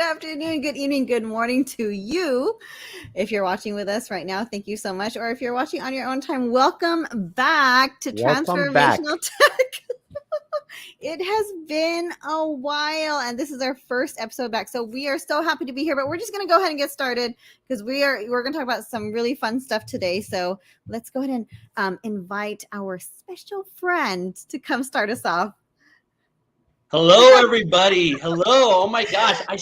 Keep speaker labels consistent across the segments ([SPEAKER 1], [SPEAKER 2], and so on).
[SPEAKER 1] afternoon, good evening, good morning to you. If you're watching with us right now, thank you so much. Or if you're watching on your own time, welcome back to Transformational Tech. It has been a while, and this is our first episode back. So we are so happy to be here, but we're just going to go ahead and get started because we're going to talk about some really fun stuff today. So let's go ahead and invite our special friend to come start us off.
[SPEAKER 2] Hello, everybody. Hello. Oh my gosh. I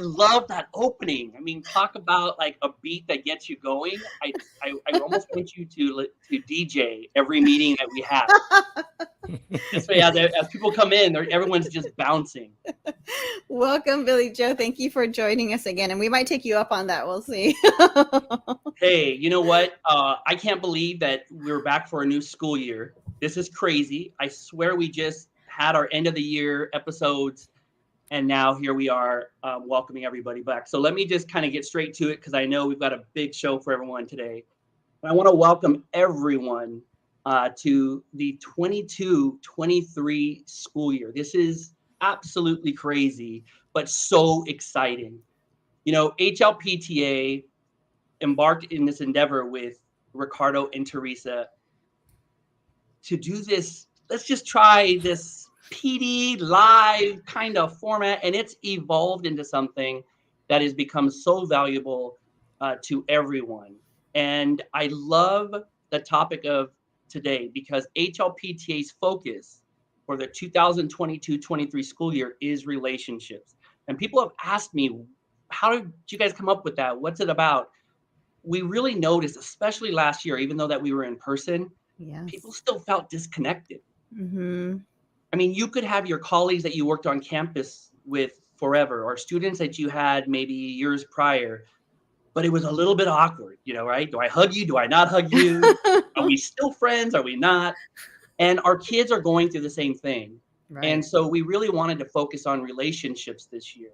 [SPEAKER 2] love that opening. I mean, talk about like a beat that gets you going. I almost want you to DJ every meeting that we have. This way, as people come in, everyone's just bouncing.
[SPEAKER 1] Welcome, Billy Joe. Thank you for joining us again. And we might take you up on that. We'll see.
[SPEAKER 2] Hey, you know what? I can't believe that we're back for a new school year. This is crazy. I swear we just had our end of the year episodes, and now here we are welcoming everybody back. So let me just kind of get straight to it because I know we've got a big show for everyone today. And I want to welcome everyone to the 22-23 school year. This is absolutely crazy, but so exciting. You know, HLPTA embarked in this endeavor with Ricardo and Teresa to do this. Let's just try this PD live kind of format, and it's evolved into something that has become so valuable to everyone. And I love the topic of today because HLPTA's focus for the 2022-23 school year is relationships. And people have asked me, how did you guys come up with that? What's it about? We really noticed, especially last year, even though that we were in person, people still felt disconnected.
[SPEAKER 1] Mm-hmm.
[SPEAKER 2] I mean, you could have your colleagues that you worked on campus with forever, or students that you had maybe years prior, but it was a little bit awkward, right? Do I hug you? Do I not hug you? Are we still friends? Are we not? And our kids are going through the same thing. Right. And so we really wanted to focus on relationships this year,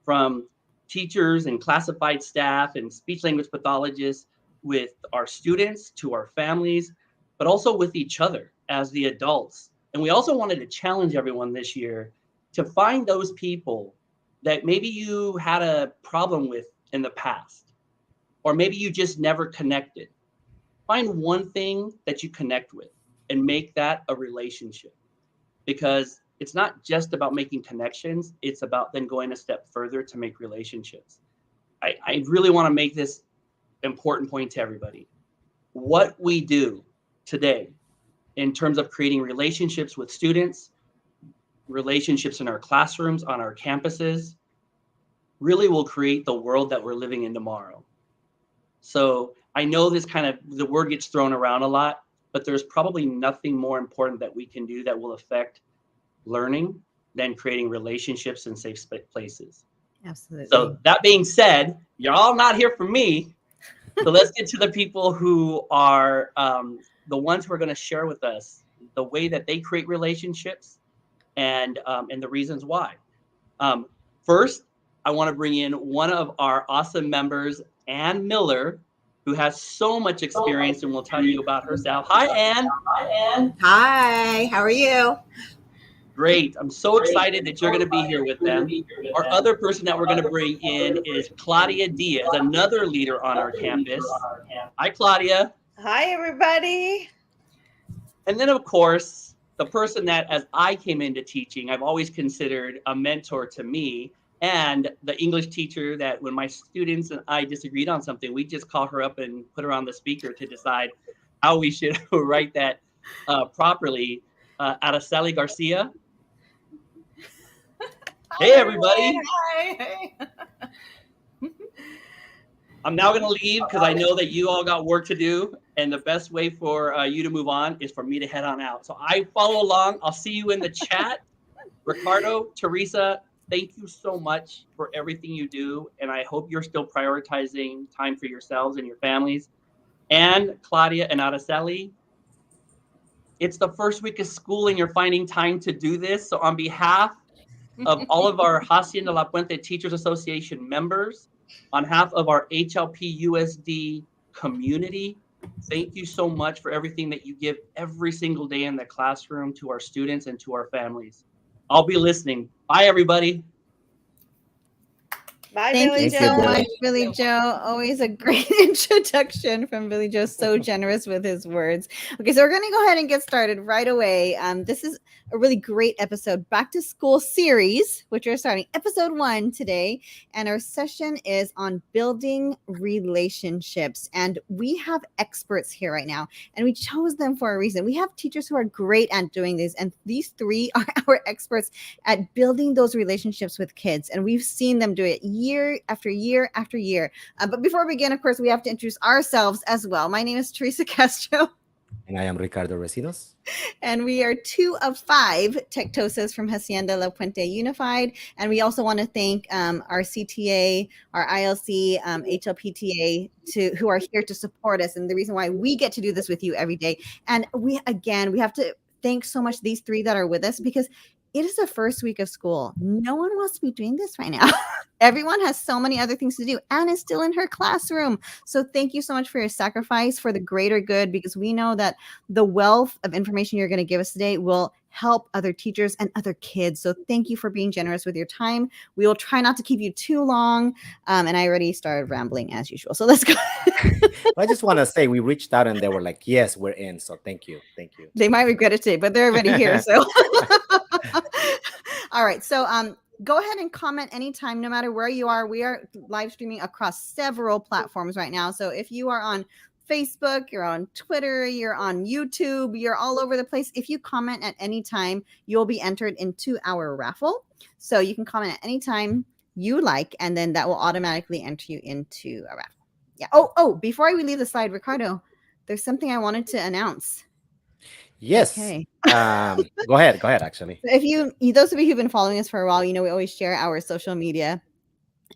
[SPEAKER 2] from teachers and classified staff and speech language pathologists with our students to our families, but also with each other as the adults. And we also wanted to challenge everyone this year to find those people that maybe you had a problem with in the past, or maybe you just never connected. Find one thing that you connect with and make that a relationship, because it's not just about making connections. It's about then going a step further to make relationships. I really want to make this important point to everybody. What we do today in terms of creating relationships with students, relationships in our classrooms, on our campuses, really will create the world that we're living in tomorrow. So I know the word gets thrown around a lot, but there's probably nothing more important that we can do that will affect learning than creating relationships in safe places.
[SPEAKER 1] Absolutely.
[SPEAKER 2] So that being said, you're all not here for me. So let's get to the people who are the ones who are going to share with us the way that they create relationships and the reasons why. First, I want to bring in one of our awesome members, Ann Miller, who has so much experience and will tell you about herself. Hi, Ann.
[SPEAKER 3] Hi, how are you?
[SPEAKER 2] Great. I'm so excited that you're going to be here with them. Our other person that we're going to bring in is Claudia Díaz, another leader on our campus. Hi, Claudia.
[SPEAKER 3] Hi, everybody.
[SPEAKER 2] And then, of course, the person that, as I came into teaching, I've always considered a mentor to me, and the English teacher that when my students and I disagreed on something, we just call her up and put her on the speaker to decide how we should write that properly. Araceli Garcia. Hey, everybody.
[SPEAKER 3] Hi.
[SPEAKER 2] I'm now going to leave because I know that you all got work to do. And the best way for you to move on is for me to head on out. So I follow along. I'll see you in the chat. Ricardo, Teresa, thank you so much for everything you do. And I hope you're still prioritizing time for yourselves and your families. And Claudia and Araceli, it's the first week of school and you're finding time to do this. So on behalf of all of our Hacienda La Puente Teachers Association members, on behalf of our HLP USD community, thank you so much for everything that you give every single day in the classroom to our students and to our families. I'll be listening. Bye, everybody.
[SPEAKER 3] Bye,
[SPEAKER 1] Thank
[SPEAKER 3] Billy
[SPEAKER 1] you
[SPEAKER 3] Joe.
[SPEAKER 1] so much, Billy Joe. Always a great introduction from Billy Joe. So generous with his words. Okay, so we're going to go ahead and get started right away. This is a really great episode, Back to School series, which we're starting episode 1 today. And our session is on building relationships. And we have experts here right now, and we chose them for a reason. We have teachers who are great at doing this, and these 3 are our experts at building those relationships with kids. And we've seen them do it year after year after year. But before we begin, of course, we have to introduce ourselves as well. My name is Teresa Castro.
[SPEAKER 4] And I am Ricardo Recinos.
[SPEAKER 1] And we are 2 of 5 Tectosas from Hacienda La Puente Unified. And we also want to thank our CTA, our ILC, HLPTA, who are here to support us. And the reason why we get to do this with you every day. And we have to thank so much these 3 that are with us, because it is the first week of school. No one wants to be doing this right now. Everyone has so many other things to do and is still in her classroom. So thank you so much for your sacrifice for the greater good, because we know that the wealth of information you're going to give us today will help other teachers and other kids. So thank you for being generous with your time. We will try not to keep you too long. And I already started rambling as usual. So let's go.
[SPEAKER 4] I just want to say we reached out and they were like, yes, we're in. So thank you. Thank you.
[SPEAKER 1] They might regret it today, but they're already here. So all right. So go ahead and comment anytime, no matter where you are. We are live streaming across several platforms right now. So if you are on Facebook, you're on Twitter, you're on YouTube, you're all over the place. If you comment at any time, you'll be entered into our raffle. So you can comment at any time you like, and then that will automatically enter you into a raffle. Yeah. Oh, before we leave the slide, Ricardo, there's something I wanted to announce.
[SPEAKER 4] Yes.
[SPEAKER 1] Okay.
[SPEAKER 4] Go ahead, actually.
[SPEAKER 1] If those of you who've been following us for a while, we always share our social media.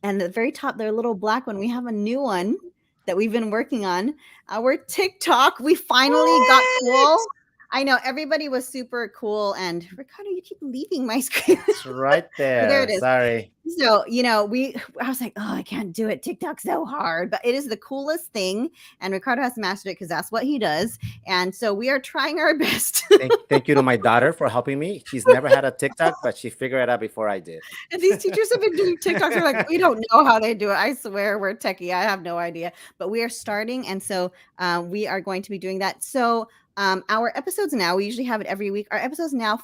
[SPEAKER 1] And at the very top, their little black one, we have a new one that we've been working on. Our TikTok, we finally got cool. I know everybody was super cool. And Ricardo, you keep leaving my screen.
[SPEAKER 4] It's right there.
[SPEAKER 1] There it is.
[SPEAKER 4] Sorry.
[SPEAKER 1] So, I was like, oh, I can't do it. TikTok's so hard, but it is the coolest thing. And Ricardo has mastered it because that's what he does. And so we are trying our best.
[SPEAKER 4] Thank you to my daughter for helping me. She's never had a TikTok, but she figured it out before I did.
[SPEAKER 1] And these teachers have been doing TikToks. We're like, we don't know how they do it. I swear we're techie. I have no idea. But we are starting. And so we are going to be doing that. So our episodes now, we usually have it every week. Our episodes now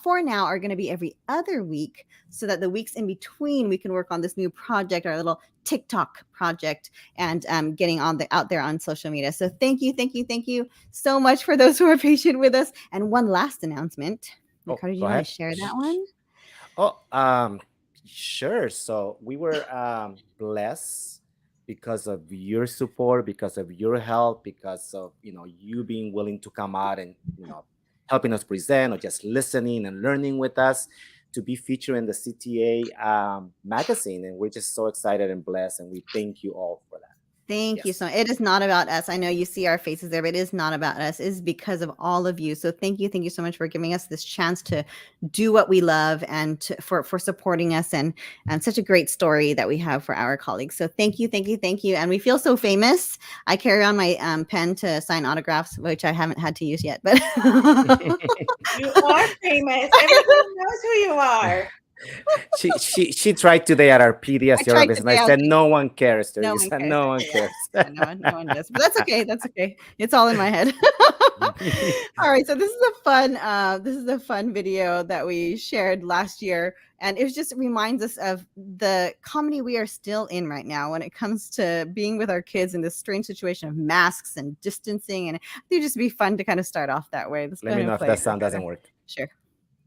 [SPEAKER 1] are going to be every other week, so that the weeks in between we can work on this new project, our little TikTok project, and getting out there on social media. So thank you so much for those who are patient with us. And one last announcement. Ricardo, do you want to share that one?
[SPEAKER 4] Oh, sure. So we were blessed because of your support, because of your help, because of you being willing to come out and helping us present, or just listening and learning with us, to be featured in the CTA magazine. And we're just so excited and blessed, and we thank you all for that.
[SPEAKER 1] Thank you so much. It is not about us. I know you see our faces there, but it is not about us. It is because of all of you. So thank you so much for giving us this chance to do what we love, and for supporting us, and such a great story that we have for our colleagues. So thank you. And we feel so famous. I carry on my pen to sign autographs, which I haven't had to use yet, but
[SPEAKER 3] you are famous. Everyone knows who you are.
[SPEAKER 4] She tried today at our PDS service, and I said, no one cares. No one cares.
[SPEAKER 1] No one does. But that's okay. It's all in my head. All right. So this is a fun video that we shared last year. And it just reminds us of the comedy we are still in right now when it comes to being with our kids in this strange situation of masks and distancing. And I think it'd just be fun to kind of start off that way.
[SPEAKER 4] Let me know if that sound doesn't work.
[SPEAKER 1] Sure.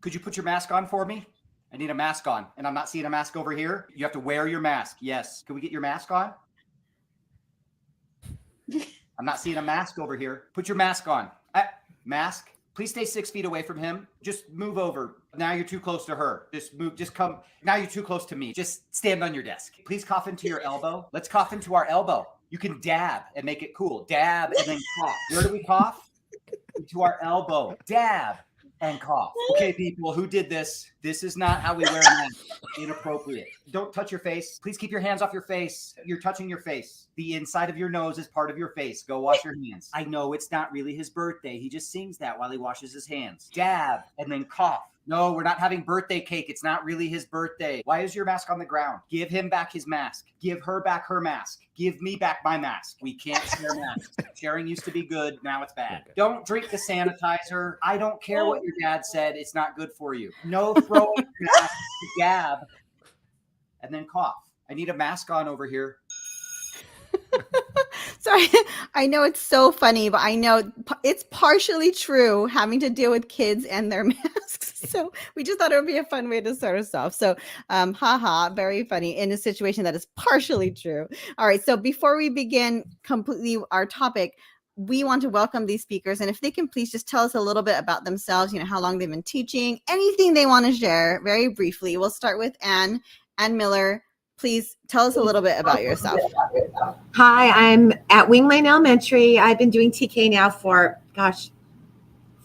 [SPEAKER 5] Could you put your mask on for me? I need a mask on, and I'm not seeing a mask over here. You have to wear your mask. Yes. Can we get your mask on? I'm not seeing a mask over here. Put your mask on. Mask. Please stay 6 feet away from him. Just move over. Now you're too close to her. Just come. Now you're too close to me. Just stand on your desk. Please cough into your elbow. Let's cough into our elbow. You can dab and make it cool. Dab and then cough. Where do we cough? Into our elbow. Dab and cough. Okay, people, who did this? This is not how we wear masks. Inappropriate. Don't touch your face. Please keep your hands off your face. You're touching your face. The inside of your nose is part of your face. Go wash your hands. I know it's not really his birthday. He just sings that while he washes his hands. Dab and then cough. No, we're not having birthday cake. It's not really his birthday. Why is your mask on the ground? Give him back his mask. Give her back her mask. Give me back my mask. We can't share masks. Sharing used to be good. Now it's bad. Don't drink the sanitizer. I don't care what your dad said. It's not good for you. No throwing mask to Gab and then cough. I need a mask on over here.
[SPEAKER 1] Sorry, I know it's so funny, but I know it's partially true having to deal with kids and their masks. So we just thought it would be a fun way to start us off. So, haha, very funny in a situation that is partially true. All right. So before we begin completely our topic, we want to welcome these speakers. And if they can please just tell us a little bit about themselves, how long they've been teaching, anything they want to share very briefly. We'll start with Ann Miller. Please tell us a little bit about yourself.
[SPEAKER 3] Hi, I'm at Wing Lane Elementary. I've been doing TK now for,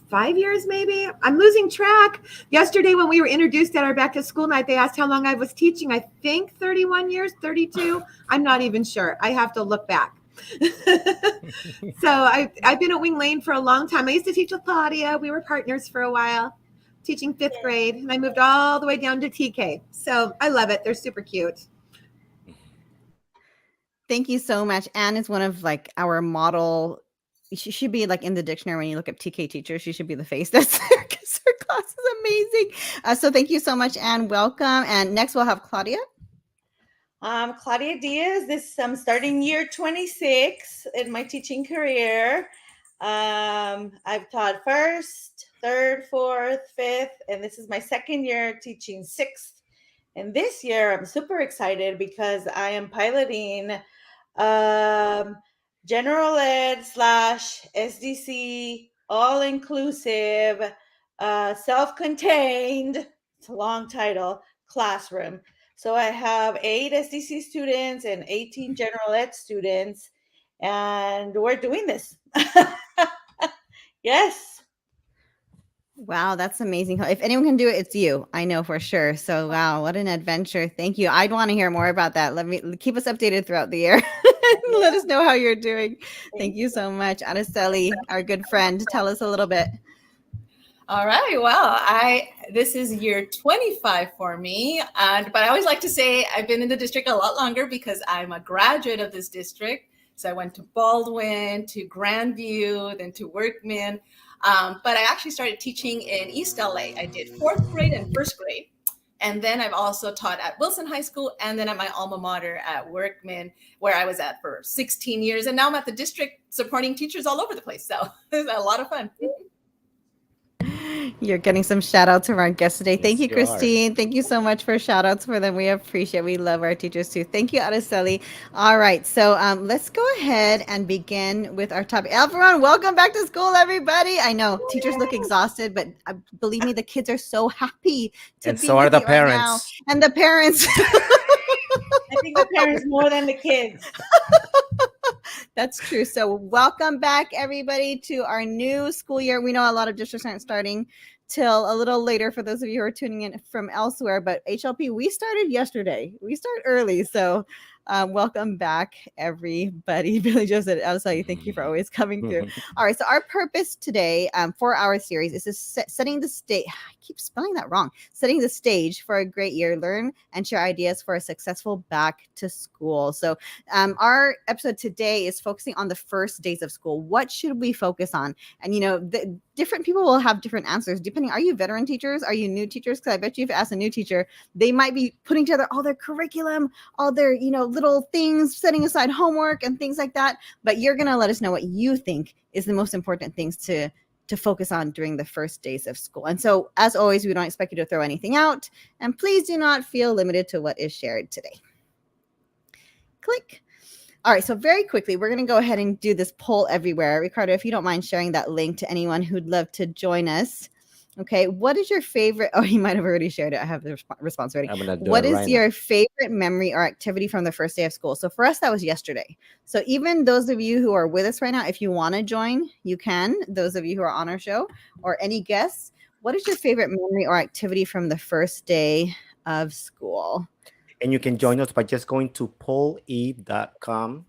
[SPEAKER 3] 5 years maybe. I'm losing track. Yesterday when we were introduced at our back to school night, they asked how long I was teaching. I think 31 years, 32. I'm not even sure. I have to look back. So I've been at Wing Lane for a long time. I used to teach with Claudia. We were partners for a while, teaching 5th grade. And I moved all the way down to TK. So I love it. They're super cute.
[SPEAKER 1] Thank you so much. Anne is one of our model. She should be in the dictionary when you look up TK teachers. She should be the face that's there because her class is amazing. So thank you so much, Anne. Welcome. And next we'll have Claudia.
[SPEAKER 3] Claudia Díaz. I'm starting year 26 in my teaching career. I've taught 1st, 3rd, 4th, 5th, and this is my 2nd year teaching 6th. And this year, I'm super excited because I am piloting general ed / SDC, all-inclusive, self-contained, it's a long title, classroom. So I have 8 SDC students and 18 general ed students, and we're doing this. Yes.
[SPEAKER 1] Wow, that's amazing. If anyone can do it, it's you. I know for sure. So wow, what an adventure. Thank you. I'd want to hear more about that. Let me keep us updated throughout the year. Let us know how you're doing. Thank you so much. Araceli, our good friend, tell us a little bit.
[SPEAKER 6] All right. Well, this is year 25 for me. But I always like to say I've been in the district a lot longer because I'm a graduate of this district. So I went to Baldwin, to Grandview, then to Workman. But I actually started teaching in East LA. I did 4th grade and 1st grade. And then I've also taught at Wilson High School and then at my alma mater at Workman, where I was at for 16 years. And now I'm at the district supporting teachers all over the place. So it's a lot of fun.
[SPEAKER 1] You're getting some shout outs from our guests today. Thank you, Christine. Thank you so much for shout outs for them. We appreciate We love our teachers too. Thank you, Araceli. All right. So let's go ahead and begin with our topic. Alvaron, welcome back to school, everybody. I know teachers look exhausted, but believe me, the kids are so happy to
[SPEAKER 4] and
[SPEAKER 1] be
[SPEAKER 4] so
[SPEAKER 1] with
[SPEAKER 4] are the
[SPEAKER 1] you
[SPEAKER 4] parents.
[SPEAKER 1] Right now. And the parents.
[SPEAKER 3] I think the parents more than the kids.
[SPEAKER 1] That's true. So welcome back, everybody, to our new school year. We know a lot of districts aren't starting till a little later for those of you who are tuning in from elsewhere, but HLP, we started yesterday. We start early. So welcome back, everybody. Billy Joe said, I'll tell you, thank you for always coming through. All right. So our purpose today for our series is setting the stage. I keep spelling that wrong. Setting the stage for a great year, learn and share ideas for a successful back to school. So our episode today is focusing on the first days of school. What should we focus on? And, different people will have different answers depending. Are you veteran teachers? Are you new teachers? Because I bet you if you ask a new teacher, they might be putting together all their curriculum, all their, little things, setting aside homework and things like that. But you're going to let us know what you think is the most important things to focus on during the first days of school. And so, as always, we don't expect you to throw anything out. And please do not feel limited to what is shared today. Click. All right, so very quickly, we're going to go ahead and do this poll everywhere. Ricardo, if you don't mind sharing that link to anyone who'd love to join us. Okay, what is your favorite? Oh, you might have already shared it. I have the response ready. What is your favorite memory or activity from the first day of school? So for us, that was yesterday. So even those of you who are with us right now, if you want to join, you can. Those of you who are on our show or any guests, what is your favorite memory or activity from the first day of school?
[SPEAKER 4] And you can join us by just going to polle.com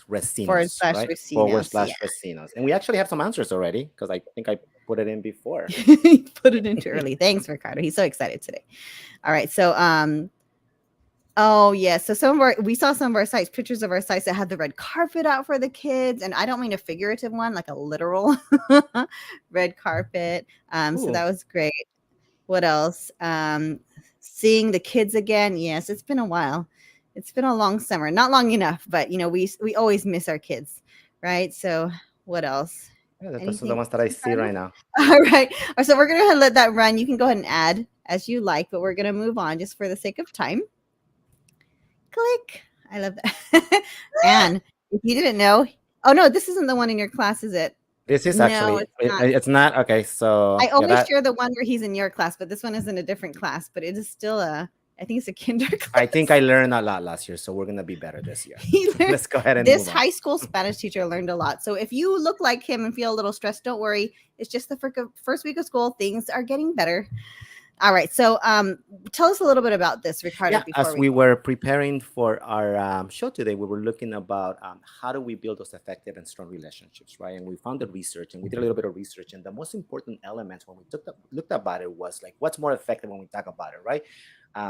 [SPEAKER 4] Recinos, right? /Recinos. And we actually have some answers already because I think I put it in before.
[SPEAKER 1] Put it in too early. Thanks, Ricardo. He's so excited today. All right. So, oh yes. So we saw some of our sites, pictures of our sites that had the red carpet out for the kids. And I don't mean a figurative one, like a literal red carpet. So that was great. What else? Seeing the kids again. Yes, it's been a while. It's been a long summer, not long enough, but we always miss our kids, right? So what else?
[SPEAKER 4] Yeah, those are the ones that I see right now.
[SPEAKER 1] All right. So we're going to let that run. You can go ahead and add as you like, but we're going to move on just for the sake of time. Click. I love that. And if you didn't know, oh no, this isn't the one in your class, is it?
[SPEAKER 4] This is actually, it's not. Okay, so.
[SPEAKER 1] I always share the one where he's in your class, but this one is in a different class, but it is still I think it's a kinder class.
[SPEAKER 4] I think I learned a lot last year, so we're going to be better this year. Let's go ahead and
[SPEAKER 1] this high school Spanish teacher learned a lot. So if you look like him and feel a little stressed, don't worry. It's just the first week of school. Things are getting better. All right. So tell us a little bit about this, Ricardo.
[SPEAKER 4] Yeah, as we were preparing for our show today, we were looking about how do we build those effective and strong relationships, right? And we found the research, and we did a little bit of research. And the most important elements when we looked about it was like, what's more effective when we talk about it, right?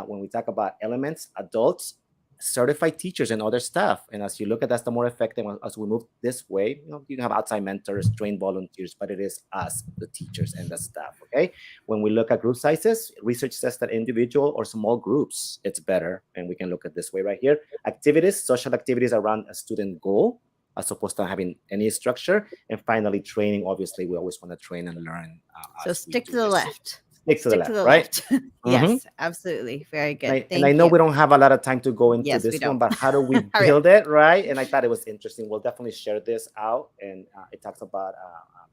[SPEAKER 4] When we talk about elements, adults, certified teachers, and other staff. And as you look at that's the more effective as we move this way, you can have outside mentors, trained volunteers, but it is us, the teachers and the staff. Okay. When we look at group sizes, research says that individual or small groups, it's better. And we can look at this way right here. Activities, social activities around a student goal, as opposed to having any structure. And finally, training. Obviously, we always want to train and learn.
[SPEAKER 1] So stick to the left.
[SPEAKER 4] Stick to the left, right?
[SPEAKER 1] Yes, absolutely. Very good.
[SPEAKER 4] And I know we don't have a lot of time to go into this one, but how do we build it, right? And I thought it was interesting. We'll definitely share this out, and it talks about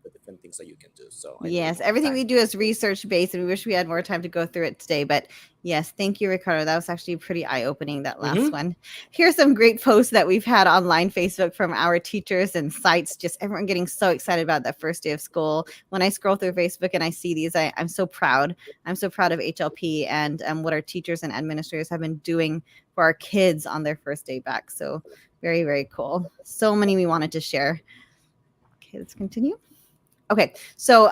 [SPEAKER 4] the different things that you can do. So
[SPEAKER 1] yes, everything we do is research based, and we wish we had more time to go through it today. But yes, thank you, Ricardo. That was actually pretty eye-opening, that last one. Here's some great posts that we've had online Facebook from our teachers and sites. Just everyone getting so excited about that first day of school. When I scroll through Facebook and I see these, I'm so proud. I'm so proud of HLP and what our teachers and administrators have been doing for our kids on their first day back. So very, very cool. So many we wanted to share. Okay, let's continue. Okay, so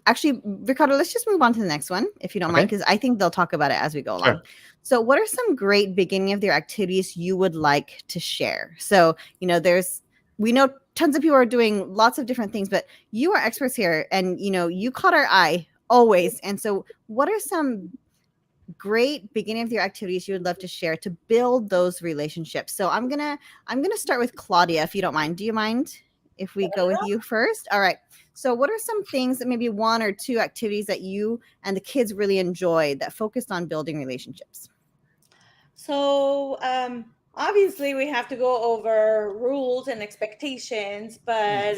[SPEAKER 1] actually, Ricardo, let's just move on to the next one, if you don't mind, because I think they'll talk about it as we go along. So what are some great beginning of the year activities you would like to share? So, we know tons of people are doing lots of different things, but you are experts here, and, you caught our eye always. And so what are some great beginning of the year activities you would love to share to build those relationships? So I'm gonna start with Claudia, if you don't mind. Do you mind if we go with you first? All right. So what are some things that maybe one or two activities that you and the kids really enjoyed that focused on building relationships?
[SPEAKER 7] So obviously we have to go over rules and expectations, but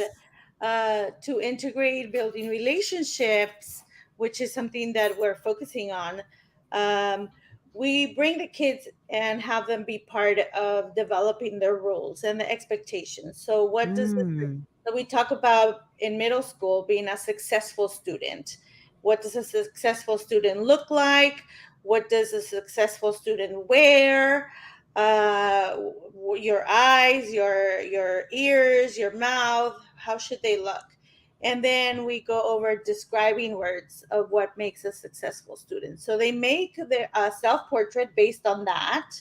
[SPEAKER 7] to integrate building relationships, which is something that we're focusing on, we bring the kids and have them be part of developing their rules and the expectations. So what does so we talk about in middle school being a successful student. What does a successful student look like? What does a successful student wear? Your eyes, your ears, your mouth, how should they look? And then we go over describing words of what makes a successful student. So they make their self-portrait based on that.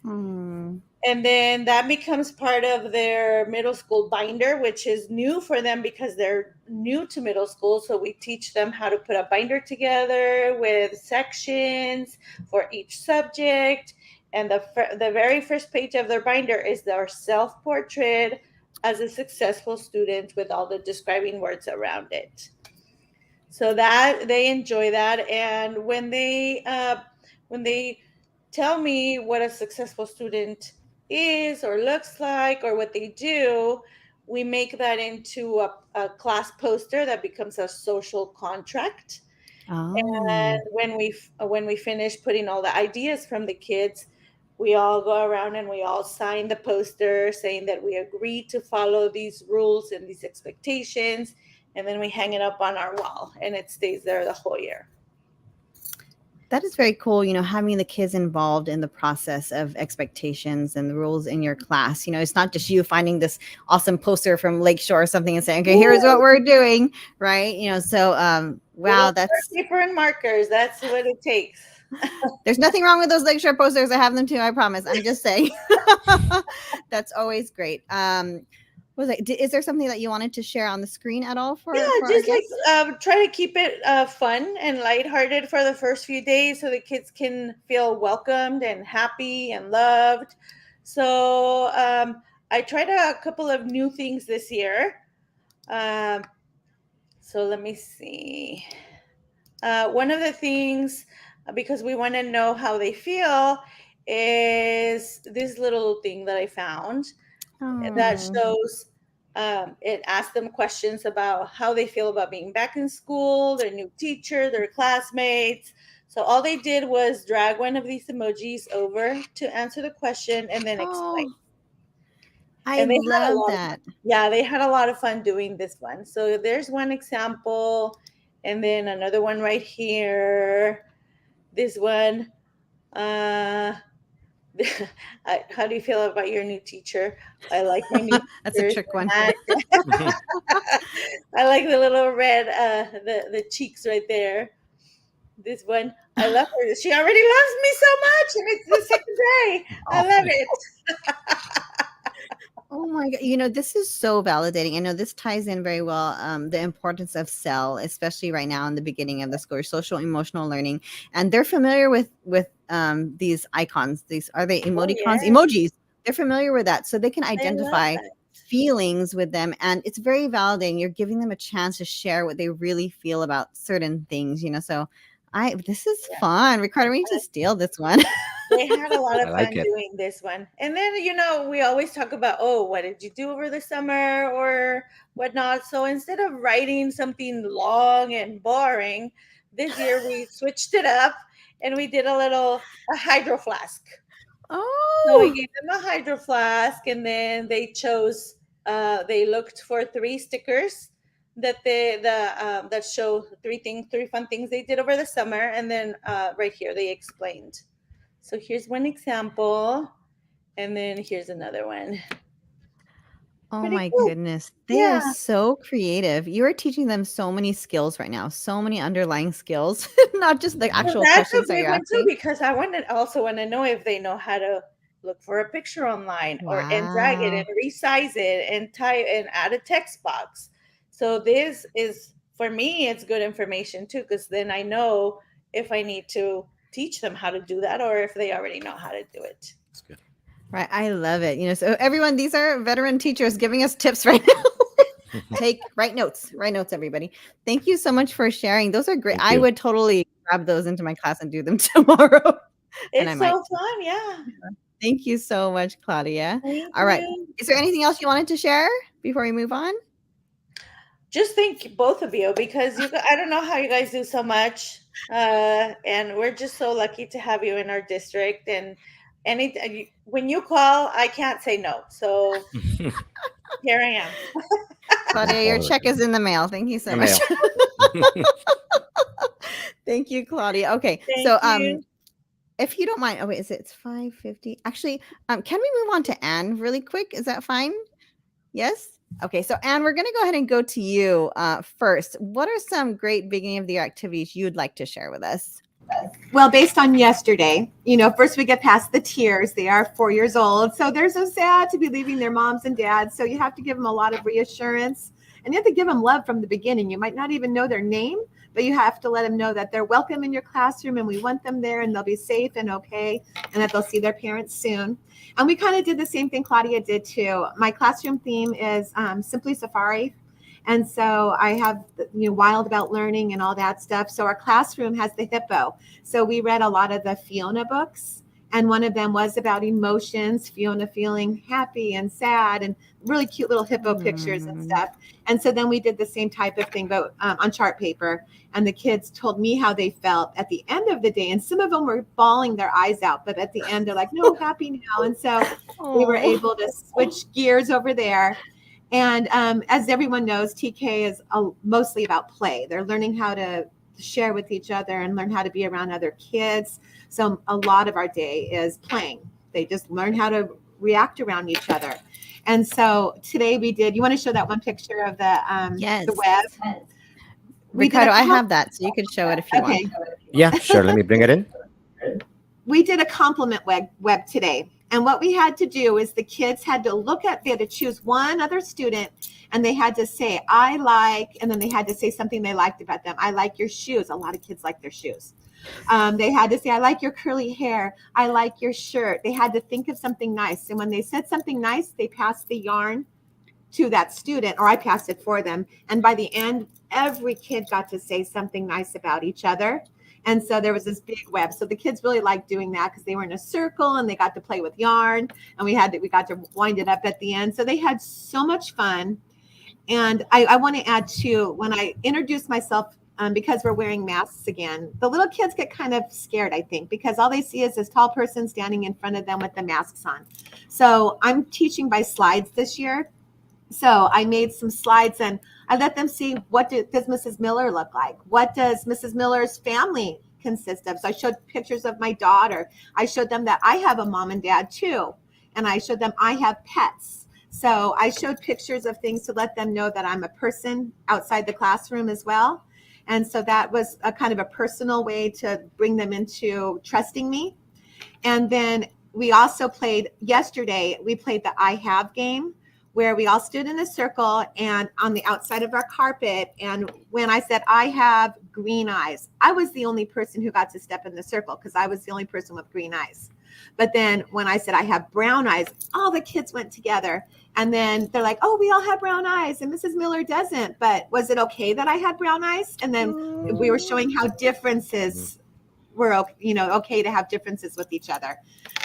[SPEAKER 7] And then that becomes part of their middle school binder, which is new for them because they're new to middle school. So we teach them how to put a binder together with sections for each subject. And the very first page of their binder is their self-portrait as a successful student with all the describing words around it. So that they enjoy that. And when they tell me what a successful student is or looks like or what they do, we make that into a class poster that becomes a social contract. And when we finish putting all the ideas from the kids, we all go around and we all sign the poster saying that we agree to follow these rules and these expectations. And then we hang it up on our wall and it stays there the whole year.
[SPEAKER 1] That is very cool, having the kids involved in the process of expectations and the rules in your class. It's not just you finding this awesome poster from Lakeshore or something and saying, okay, here's what we're doing, right? So wow, that's
[SPEAKER 7] paper and markers. That's what it takes.
[SPEAKER 1] There's nothing wrong with those Lakeshore posters. I have them too, I promise. I'm just saying. That's always great. Is there something that you wanted to share on the screen at all for
[SPEAKER 7] just
[SPEAKER 1] our
[SPEAKER 7] like try to keep it fun and lighthearted for the first few days so the kids can feel welcomed and happy and loved. So I tried a couple of new things this year. So let me see. One of the things, because we want to know how they feel, is this little thing that I found that shows it asks them questions about how they feel about being back in school, their new teacher, their classmates. So all they did was drag one of these emojis over to answer the question and then explain.
[SPEAKER 1] I love that.
[SPEAKER 7] They had a lot of fun doing this one. So there's one example, and then another one right here. This one. How do you feel about your new teacher? I like my new
[SPEAKER 1] That's a trick one.
[SPEAKER 7] I like the little red, the cheeks right there. This one, I love her. She already loves me so much, and it's the second day. I love it.
[SPEAKER 1] Oh my God. This is so validating. I know this ties in very well, the importance of SEL, especially right now in the beginning of the school, social emotional learning. And they're familiar with these icons. Are they emoticons? Emojis. They're familiar with that. So they can identify feelings with them. And it's very validating. You're giving them a chance to share what they really feel about certain things, So this is fun. Ricardo, we need to steal this one.
[SPEAKER 7] They had a lot of fun doing this one. And then, we always talk about, what did you do over the summer or whatnot? So instead of writing something long and boring, this year we switched it up and we did a hydro flask.
[SPEAKER 1] Oh.
[SPEAKER 7] So we gave them a hydro flask, and then they chose, they looked for 3 stickers that that show 3 fun things they did over the summer. And then right here, they explained. So here's one example, and then here's another one.
[SPEAKER 1] Oh my goodness. They are so creative. You are teaching them so many skills right now, so many underlying skills, not just the actual questions that you're asking.
[SPEAKER 7] Because I also want to know if they know how to look for a picture online and drag it and resize it and type and add a text box. So this is, for me, it's good information too, because then I know if I need to teach them how to do that or if they already know how to do it.
[SPEAKER 4] That's good.
[SPEAKER 1] Right. I love it. So everyone, these are veteran teachers giving us tips right now. Write notes, everybody. Thank you so much for sharing. Those are great. I would totally grab those into my class and do them tomorrow.
[SPEAKER 7] It's so fun. Yeah.
[SPEAKER 1] Thank you so much, Claudia.
[SPEAKER 7] All
[SPEAKER 1] right. Is there anything else you wanted to share before we move on?
[SPEAKER 7] Just thank both of you, because I don't know how you guys do so much. And we're just so lucky to have you in our district. And when you call, I can't say no. So here I am.
[SPEAKER 1] Claudia, your check is in the mail. Thank you so much. Thank you, Claudia. Okay. If you don't mind, it's 5:50. Actually, can we move on to Anne really quick? Is that fine? Yes? Okay, so Anne, we're going to go ahead and go to you first. What are some great beginning of the year activities you'd like to share with us?
[SPEAKER 3] Well, based on yesterday, first we get past the tears. They are 4 years old, so they're so sad to be leaving their moms and dads. So you have to give them a lot of reassurance, and you have to give them love from the beginning. You might not even know their name, but you have to let them know that they're welcome in your classroom and we want them there and they'll be safe and okay, and that they'll see their parents soon. And we kind of did the same thing Claudia did too. My classroom theme is Simply Safari. And so I have, Wild About Learning and all that stuff. So our classroom has the hippo. So we read a lot of the Fiona books. And one of them was about emotions, Fiona feeling happy and sad, and really cute little hippo pictures and stuff. And so then we did the same type of thing, but on chart paper. And the kids told me how they felt at the end of the day. And some of them were bawling their eyes out, but at the end they're like, no, happy now. And so we were able to switch gears over there. And as everyone knows, TK is mostly about play. They're learning how to share with each other and learn how to be around other kids. So a lot of our day is playing. They just learn how to react around each other. And so today we did, you want to show that one picture of the web?
[SPEAKER 1] Ricardo, I have that, so you could show it if you want.
[SPEAKER 4] Yeah, sure. Let me bring it in.
[SPEAKER 3] We did a compliment web today. And what we had to do is the kids had to they had to choose one other student, and they had to say, I like, and then they had to say something they liked about them. I like your shoes. A lot of kids like their shoes. They had to say, I like your curly hair. I like your shirt. They had to think of something nice. And when they said something nice, they passed the yarn to that student, or I passed it for them. And by the end, every kid got to say something nice about each other. And so there was this big web. So the kids really liked doing that because they were in a circle and they got to play with yarn, and we got to wind it up at the end. So they had so much fun. And I want to add too, when I introduced myself, because we're wearing masks again, the little kids get kind of scared, I think, because all they see is this tall person standing in front of them with the masks on. So I'm teaching by slides this year. So I made some slides and I let them see, what does Mrs. Miller look like? What does Mrs. Miller's family consist of? So I showed pictures of my daughter. I showed them that I have a mom and dad too. And I showed them I have pets. So I showed pictures of things to let them know that I'm a person outside the classroom as well. And so that was a kind of a personal way to bring them into trusting me. And then we also yesterday, we played the I Have game, where we all stood in a circle and on the outside of our carpet. And when I said, I have green eyes, I was the only person who got to step in the circle because I was the only person with green eyes. But then when I said I have brown eyes, all the kids went together. And then they're like, oh, we all have brown eyes and Mrs. Miller doesn't. But was it okay that I had brown eyes? And then we were showing how differences were, okay to have differences with each other.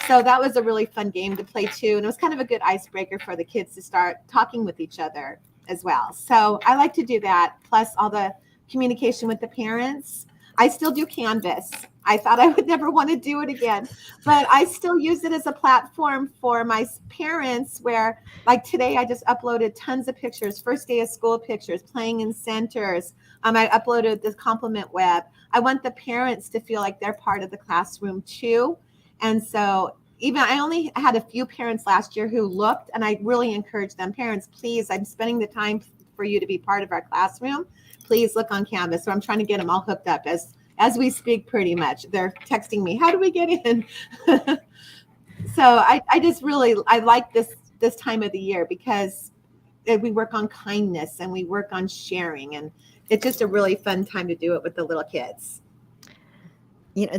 [SPEAKER 3] So that was a really fun game to play too. And it was kind of a good icebreaker for the kids to start talking with each other as well. So I like to do that, plus all the communication with the parents. I still do Canvas. I thought I would never want to do it again, but I still use it as a platform for my parents where, like today, I just uploaded tons of pictures, first day of school pictures, playing in centers. I uploaded this compliment web. I want the parents to feel like they're part of the classroom too. And so I only had a few parents last year who looked, and I really encouraged them, parents, please, I'm spending the time for you to be part of our classroom. Please look on Canvas. So I'm trying to get them all hooked up as we speak, pretty much. They're texting me, how do we get in? So I just really, I like this time of the year because we work on kindness and we work on sharing, and it's just a really fun time to do it with the little kids.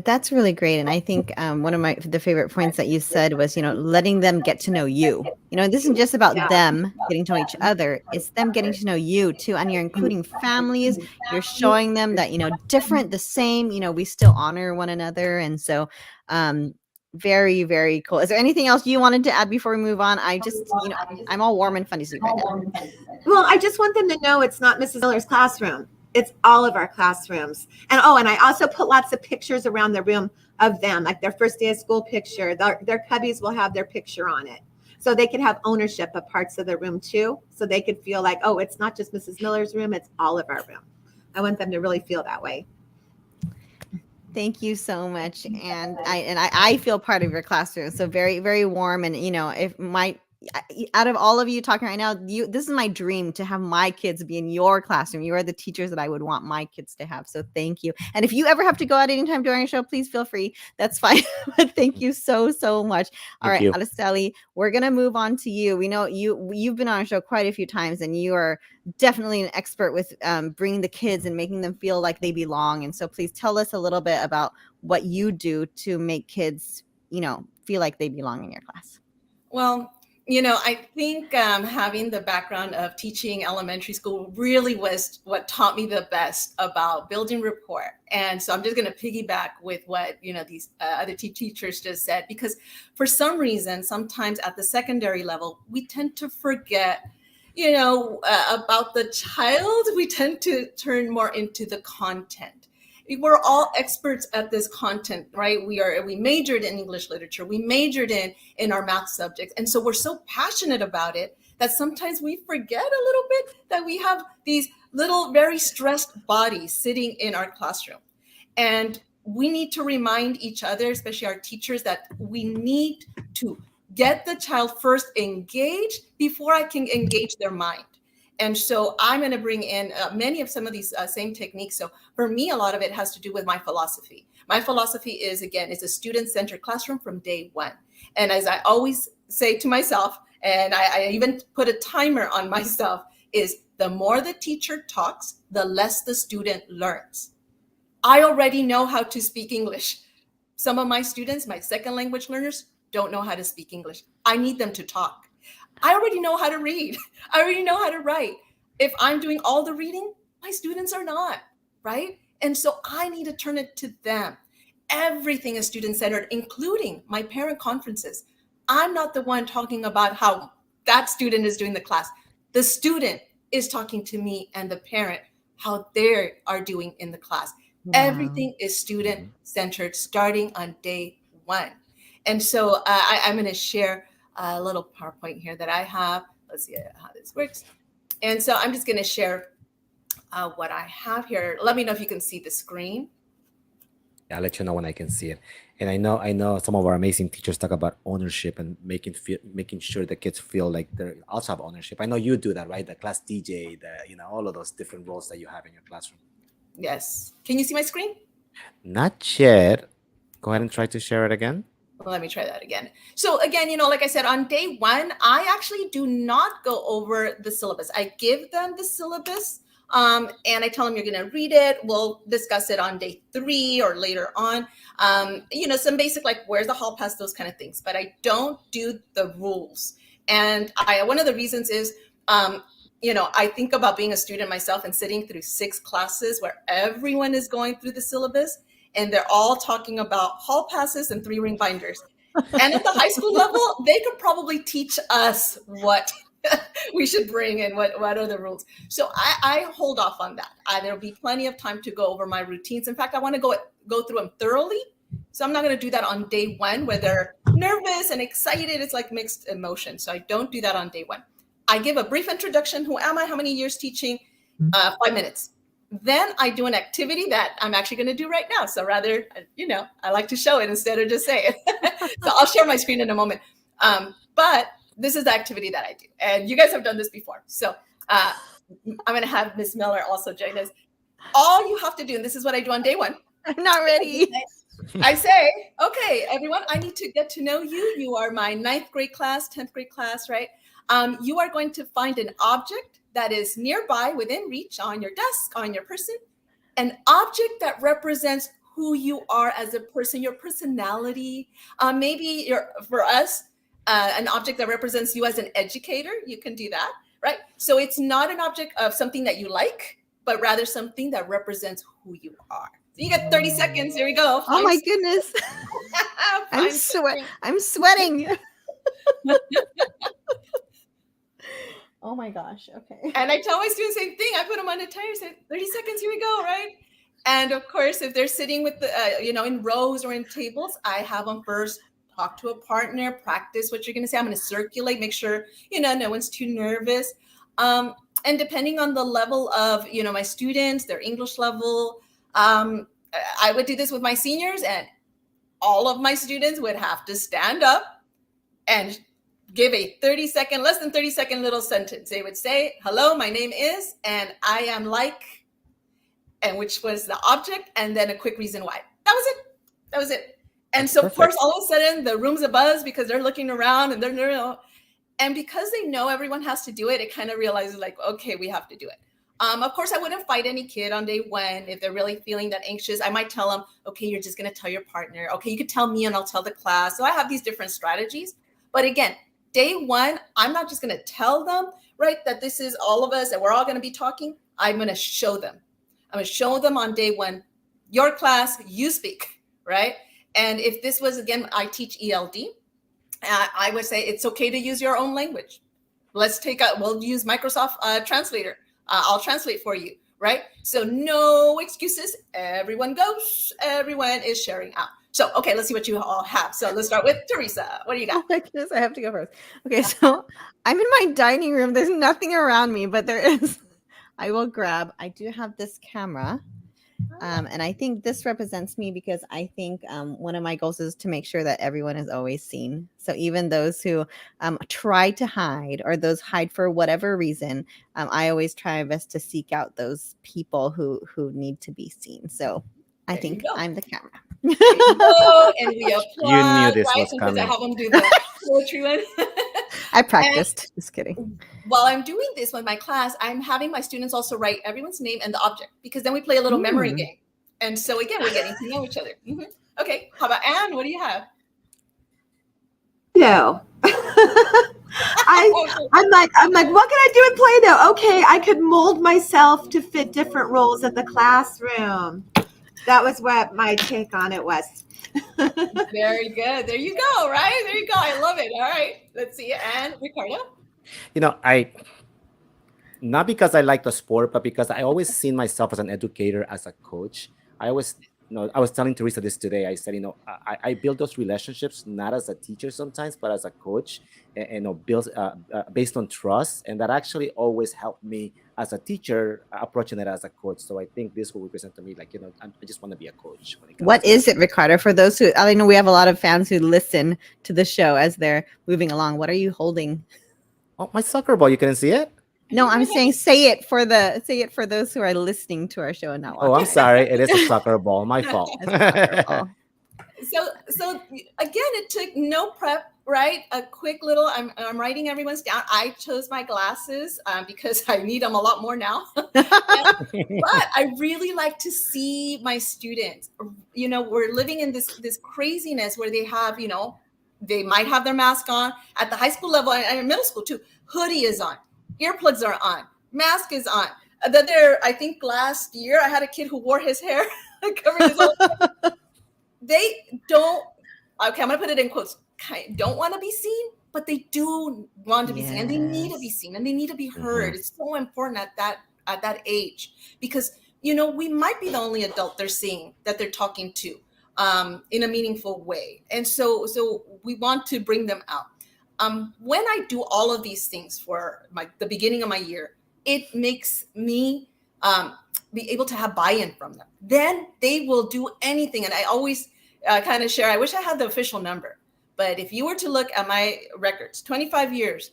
[SPEAKER 1] That's really great. And I think one of the favorite points that you said was, letting them get to know you. This isn't just about them getting to know each other. It's them getting to know you too. And you're including families. You're showing them that, different, the same, we still honor one another. And so very, very cool. Is there anything else you wanted to add before we move on? I just, I'm all warm and fuzzy right now.
[SPEAKER 3] Well, I just want them to know it's not Mrs. Miller's classroom. It's all of our classrooms. And I also put lots of pictures around the room of them, like their first day of school picture. Their cubbies will have their picture on it. So they could have ownership of parts of the room too. So they could feel like, oh, it's not just Mrs. Miller's room, it's all of our room. I want them to really feel that way.
[SPEAKER 1] Thank you so much. And I feel part of your classroom. So very, very warm. And, out of all of you talking right now, this is my dream, to have my kids be in your classroom. You are the teachers that I would want my kids to have. So thank you. And if you ever have to go out anytime during a show, please feel free. That's fine. But thank you so, so much. All right, Araceli, we're going to move on to you. We know you've been on our show quite a few times, and you are definitely an expert with bringing the kids and making them feel like they belong. And so please tell us a little bit about what you do to make kids, feel like they belong in your class.
[SPEAKER 6] Well, I think having the background of teaching elementary school really was what taught me the best about building rapport. And so I'm just going to piggyback with what, these other teachers just said, because for some reason, sometimes at the secondary level, we tend to forget, about the child. We tend to turn more into the content. We're all experts at this content, right? We majored in English literature. We majored in our math subjects. And so we're so passionate about it that sometimes we forget a little bit that we have these little very stressed bodies sitting in our classroom. And we need to remind each other, especially our teachers, that we need to get the child first engaged before I can engage their mind. And so I'm going to bring in many of some of these same techniques. So for me, a lot of it has to do with my philosophy. My philosophy is, again, it's a student-centered classroom from day one. And as I always say to myself, and I even put a timer on myself, is the more the teacher talks, the less the student learns. I already know how to speak English. Some of my students, my second language learners, don't know how to speak English. I need them to talk. I already know how to read. I already know how to write. If I'm doing all the reading, my students are not, right? And so I need to turn it to them. Everything is student-centered, including my parent conferences. I'm not the one talking about how that student is doing the class. The student is talking to me and the parent, how they are doing in the class. Wow. Everything is student-centered starting on day one. And so I'm going to share a little PowerPoint here that I have. Let's see how this works. And so I'm just going to share what I have here. Let me know if you can see the screen.
[SPEAKER 4] Yeah, I'll let you know when I can see it. And I know some of our amazing teachers talk about ownership and making sure the kids feel like they also have ownership. I know you do that, right? The class DJ, all of those different roles that you have in your classroom.
[SPEAKER 6] Yes. Can you see my screen?
[SPEAKER 4] Not yet. Go ahead and try to share it again.
[SPEAKER 6] Let me try that again. So again, like I said, on day one, I actually do not go over the syllabus. I give them the syllabus and I tell them you're going to read it. We'll discuss it on day 3 or later on. Some basic, like where's the hall pass, those kind of things. But I don't do the rules. And one of the reasons is, I think about being a student myself and sitting through 6 classes where everyone is going through the syllabus. And they're all talking about hall passes and 3-ring binders. And at the high school level, they could probably teach us what we should bring and what are the rules. So I hold off on that. There'll be plenty of time to go over my routines. In fact, I want to go through them thoroughly. So I'm not going to do that on day 1 where they're nervous and excited. It's like mixed emotions. So I don't do that on day 1. I give a brief introduction. Who am I? How many years teaching? 5 minutes. Then I do an activity that I'm actually going to do right now. So rather, I like to show it instead of just say it. So I'll share my screen in a moment. But this is the activity that I do. And you guys have done this before. So I'm going to have Ms. Miller also join us. All you have to do, and this is what I do on day 1.
[SPEAKER 1] I'm not ready.
[SPEAKER 6] I say, okay, everyone, I need to get to know you. You are my 9th grade class, 10th grade class, right? You are going to find an object that is nearby, within reach, on your desk, on your person, an object that represents who you are as a person, your personality. Maybe for us, an object that represents you as an educator. You can do that, right? So it's not an object of something that you like, but rather something that represents who you are. So you got 30 seconds. Here we go.
[SPEAKER 1] Oh my goodness. I'm sweating. Oh my gosh. Okay.
[SPEAKER 6] And I tell my students the same thing. I put them on a timer, say 30 seconds, here we go, right? And of course, if they're sitting with the, in rows or in tables, I have them first talk to a partner, practice what you're going to say. I'm going to circulate, make sure, no one's too nervous. And depending on the level of, my students, their English level, I would do this with my seniors, and all of my students would have to stand up and give a less than 30 second little sentence. They would say, hello, my name is, and I am like, and which was the object, and then a quick reason why. That was it. And so, Perfect. Of course, all of a sudden, the room's abuzz because they're looking around and and because they know everyone has to do it, it kind of realizes like, okay, we have to do it. Of course, I wouldn't fight any kid on day 1 if they're really feeling that anxious. I might tell them, okay, you're just going to tell your partner. Okay, you could tell me and I'll tell the class. So I have these different strategies. But again, day 1, I'm not just going to tell them, right, that this is all of us and we're all going to be talking. I'm going to show them. I'm going to show them on day 1, your class, you speak, right? And if this was, again, I teach ELD, I would say it's okay to use your own language. We'll use Microsoft Translator. I'll translate for you, right? So no excuses. Everyone goes. Everyone is sharing out. So, okay, let's see what you all have. So let's start with Teresa. What do you got?
[SPEAKER 1] Oh my goodness, I have to go first. Okay, so I'm in my dining room. There's nothing around me, but there is. I do have this camera. And I think this represents me because I think one of my goals is to make sure that everyone is always seen. So even those who try to hide or those hide for whatever reason, I always try my best to seek out those people who need to be seen. So I
[SPEAKER 6] There you
[SPEAKER 1] think
[SPEAKER 6] go.
[SPEAKER 1] I'm the camera.
[SPEAKER 6] There you go, and we applaud.
[SPEAKER 4] You knew this
[SPEAKER 6] right?
[SPEAKER 4] was
[SPEAKER 6] Sometimes I
[SPEAKER 4] coming.
[SPEAKER 6] have them do the poetry one.
[SPEAKER 1] I practiced. Just kidding.
[SPEAKER 6] While I'm doing this with my class, I'm having my students also write everyone's name and the object, because then we play a little memory game. And so again, we're getting to know each other. Okay, how about Anne? What do you have?
[SPEAKER 3] No. I'm like, what can I do in Play-Doh? Okay, I could mold myself to fit different roles in the classroom. That was what my take on it was.
[SPEAKER 6] Very good. There you go, right? There you go. I love it. All right. Let's see. And Ricardo?
[SPEAKER 4] Not because I like the sport, but because I always seen myself as an educator, as a coach. I always, I was telling Teresa this today. I said, I build those relationships not as a teacher sometimes, but as a coach, and build based on trust, and that actually always helped me as a teacher approaching it as a coach. So I think this will represent to me, like, I just want to be a coach.
[SPEAKER 1] What is it, Ricardo? For those who, I know we have a lot of fans who listen to the show as they're moving along. What are you holding?
[SPEAKER 4] Oh, my soccer ball. You couldn't see it?
[SPEAKER 1] No, I'm saying say it for those who are listening to our show and not watching.
[SPEAKER 4] Oh, I'm sorry. It is a soccer ball. My fault.
[SPEAKER 6] So again, it took no prep, right? A quick little, I'm writing everyone's down. I chose my glasses because I need them a lot more now. But I really like to see my students. We're living in this craziness where they have, they might have their mask on at the high school level and middle school too. Hoodie is on. Earplugs are on. Mask is on. I think last year I had a kid who wore his hair covered his whole head. They don't, okay, I'm going to put it in quotes, don't want to be seen, but they do want to be seen, and they need to be seen, and they need to be heard. It's so important at that age, because, we might be the only adult they're seeing, that they're talking to in a meaningful way. And so we want to bring them out. When I do all of these things for the beginning of my year, it makes me be able to have buy-in from them. Then they will do anything. And I always kind of share, I wish I had the official number, but if you were to look at my records, 25 years,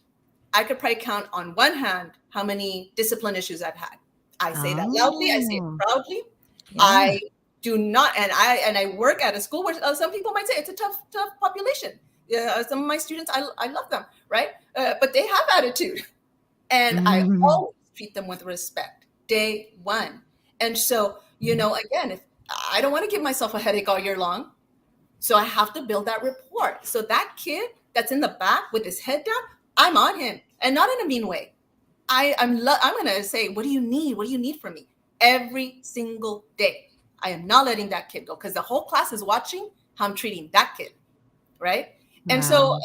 [SPEAKER 6] I could probably count on one hand how many discipline issues I've had. I say that loudly, I say it proudly. Yeah. I do not, and I work at a school where some people might say it's a tough population. Some of my students, I love them, right? But they have attitude, and I always treat them with respect, day one. And so, again, if I don't want to give myself a headache all year long, so I have to build that rapport. So that kid that's in the back with his head down, I'm on him, and not in a mean way. I'm going to say, what do you need? What do you need from me? Every single day. I am not letting that kid go, because the whole class is watching how I'm treating that kid, right? Wow. And so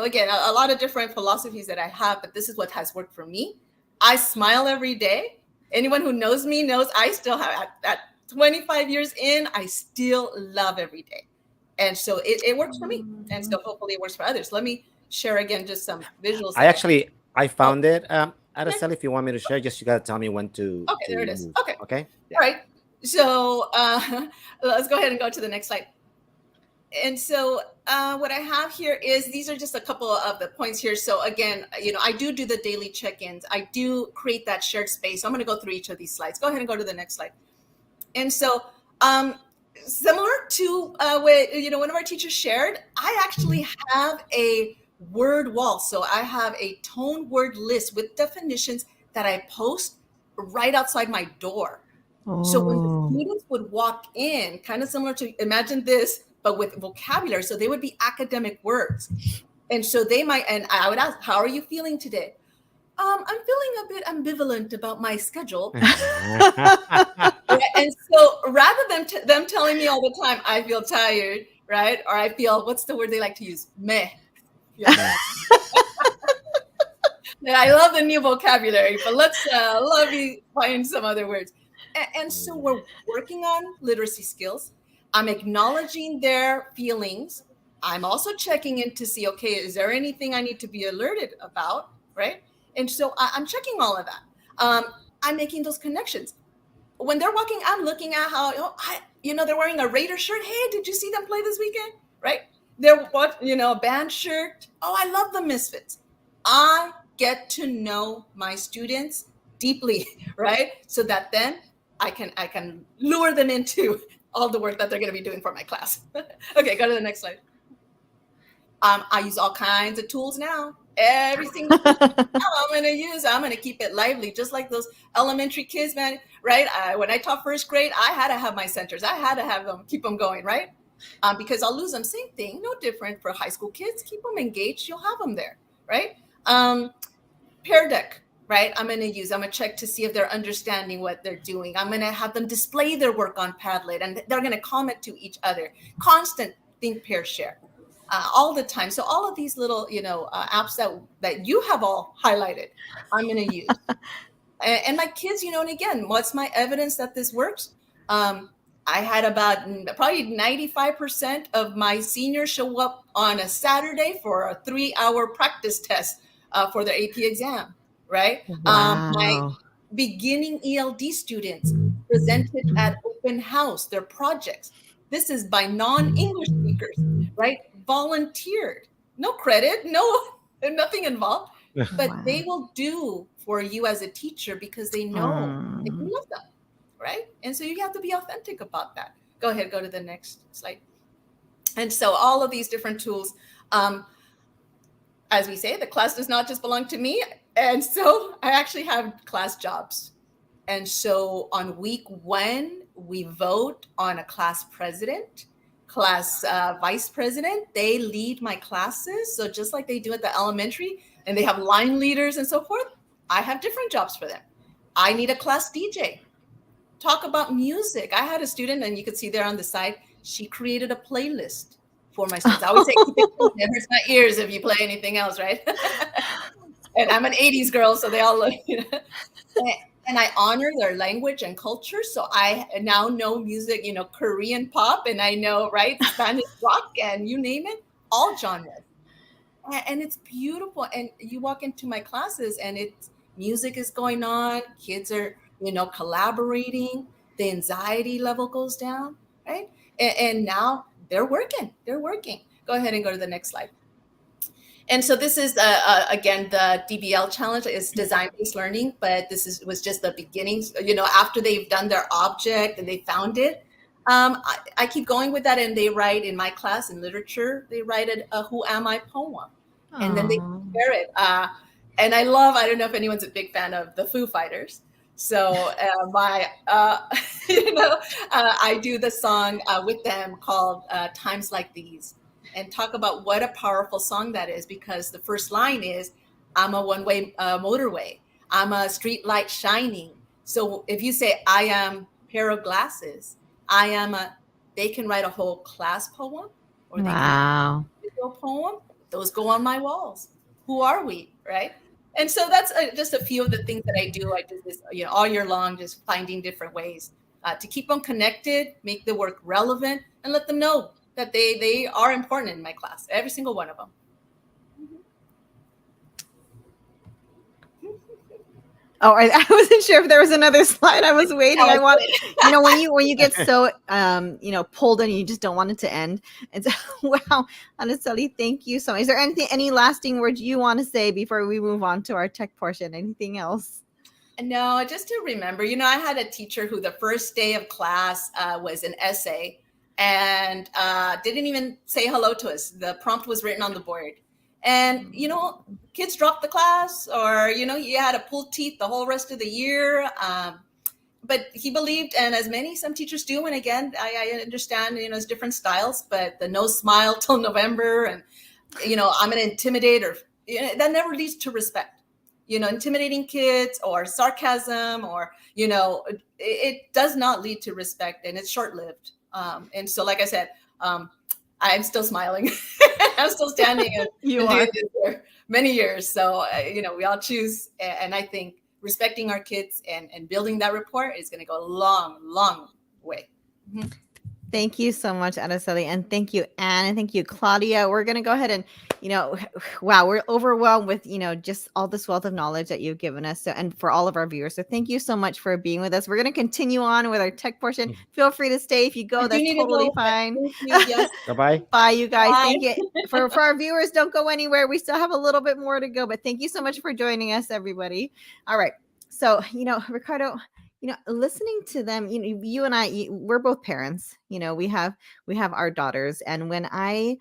[SPEAKER 6] again, a lot of different philosophies that I have, but this is what has worked for me. I smile every day. Anyone who knows me knows I still have, at 25 years in, I still love every day. And so it works for me. And so hopefully it works for others. Let me share again just some visuals.
[SPEAKER 4] I found it. Araceli, if you want me to share, you got to tell me when to.
[SPEAKER 6] Okay, there it is.
[SPEAKER 4] Move.
[SPEAKER 6] Okay.
[SPEAKER 4] Okay.
[SPEAKER 6] Yeah. All right. So let's go ahead and go to the next slide. And so what I have here is, these are just a couple of the points here. So again, I do the daily check-ins. I do create that shared space. So I'm going to go through each of these slides. Go ahead and go to the next slide. And so similar to what one of our teachers shared, I actually have a word wall. So I have a tone word list with definitions that I post right outside my door. Oh. So when the students would walk in, kind of similar to, imagine this, but with vocabulary. So they would be academic words. And so they might, and I would ask, how are you feeling today? I'm feeling a bit ambivalent about my schedule. And so rather than them telling me all the time, I feel tired, right? Or I feel, what's the word they like to use? Meh. Yeah. And I love the new vocabulary, but let me find some other words. And so we're working on literacy skills. I'm acknowledging their feelings. I'm also checking in to see, okay, is there anything I need to be alerted about, right? And so I'm checking all of that. I'm making those connections. When they're walking, I'm looking at how, they're wearing a Raider shirt. Hey, did you see them play this weekend? Right? They're a band shirt. Oh, I love the Misfits. I get to know my students deeply, right? So that then I can lure them into all the work that they're going to be doing for my class. Okay, go to the next slide. I use all kinds of tools now. Every single tool I'm going to keep it lively, just like those elementary kids, man, right? When I taught first grade, I had to have my centers. I had to have them, keep them going, right? Because I'll lose them. Same thing, no different for high school kids. Keep them engaged. You'll have them there, right? Pear deck, right? I'm going to check to see if they're understanding what they're doing. I'm going to have them display their work on Padlet, and they're going to comment to each other. Constant think, pair, share. All the time. So all of these little, apps that you have all highlighted, I'm going to use. And my kids, and again, what's my evidence that this works? I had about probably 95% of my seniors show up on a Saturday for a 3-hour practice test for their AP exam, right?
[SPEAKER 1] Wow.
[SPEAKER 6] My beginning ELD students presented at open house, their projects. This is by non-English speakers, right? Volunteered, no credit, nothing involved, but
[SPEAKER 1] Wow.
[SPEAKER 6] they will do for you as a teacher because they know that you love them, right? And so you have to be authentic about that. Go ahead, go to the next slide. And so all of these different tools, as we say, the class does not just belong to me. And so I actually have class jobs. And so on week 1, we vote on a class president, class vice president. They lead my classes. So just like they do at the elementary, and they have line leaders and so forth, I have different jobs for them. I need a class DJ. Talk about music. I had a student, and you could see there on the side, she created a playlist for my students. I always say, keep it clean. It hurts my ears if you play anything else, right? And I'm an 80s girl, so they all look, And I honor their language and culture. So I now know music, Korean pop, and I know, right, Spanish rock, and you name it, all genres. And it's beautiful. And you walk into my classes, and music is going on. Kids are, collaborating. The anxiety level goes down, right? And now they're working. Go ahead and go to the next slide. And so this is, again, the DBL challenge is design-based learning, but this was just the beginning. After they've done their object and they found it, I keep going with that, and they write in my class in literature, they write a Who Am I poem, and then they share it. And I don't know if anyone's a big fan of the Foo Fighters. So I do the song with them called Times Like These, and talk about what a powerful song that is, because the first line is, I'm a one-way motorway. I'm a street light shining. So if you say, I am pair of glasses, they can write a whole class poem, or they can write a poem. Those go on my walls. Who are we, right? And so that's just a few of the things that I do. I do this, all year long, just finding different ways to keep them connected, make the work relevant, and let them know that they are important in my class, every single one of them.
[SPEAKER 1] Oh, I wasn't sure if there was another slide. I was waiting. I want, when you get so, pulled in, you just don't want it to end. And so, wow, Araceli, thank you so much. Is there any lasting words you want to say before we move on to our tech portion? Anything else?
[SPEAKER 6] No, just to remember, I had a teacher who the first day of class was an essay, and didn't even say hello to us. The prompt was written on the board. And, kids dropped the class, or, he had to pull teeth the whole rest of the year. But he believed, and some teachers do. And again, I understand, it's different styles, but the no smile till November, and, I'm going to intimidate, or that never leads to respect. Intimidating kids or sarcasm, or, it does not lead to respect, and it's short-lived. And so, like I said, I'm still smiling. I'm still standing and doing this for many years. So, we all choose. And I think respecting our kids and building that rapport is going to go a long, long way. Mm-hmm.
[SPEAKER 1] Thank you so much, Araceli. And thank you, Anne. And thank you, Claudia. We're going to go ahead and, wow, we're overwhelmed with, just all this wealth of knowledge that you've given us. So, and for all of our viewers. So thank you so much for being with us. We're going to continue on with our tech portion. Feel free to stay. If you go,
[SPEAKER 6] I do
[SPEAKER 1] that's
[SPEAKER 6] need to
[SPEAKER 1] totally
[SPEAKER 6] go, but
[SPEAKER 1] fine.
[SPEAKER 6] thank you. Yes.
[SPEAKER 4] Bye-bye.
[SPEAKER 1] Bye, you guys.
[SPEAKER 6] Bye.
[SPEAKER 1] Thank you. For our viewers, don't go anywhere. We still have a little bit more to go, but thank you so much for joining us, everybody. All right. So, Ricardo, listening to them, you and I, we're both parents. We have our daughters, and when I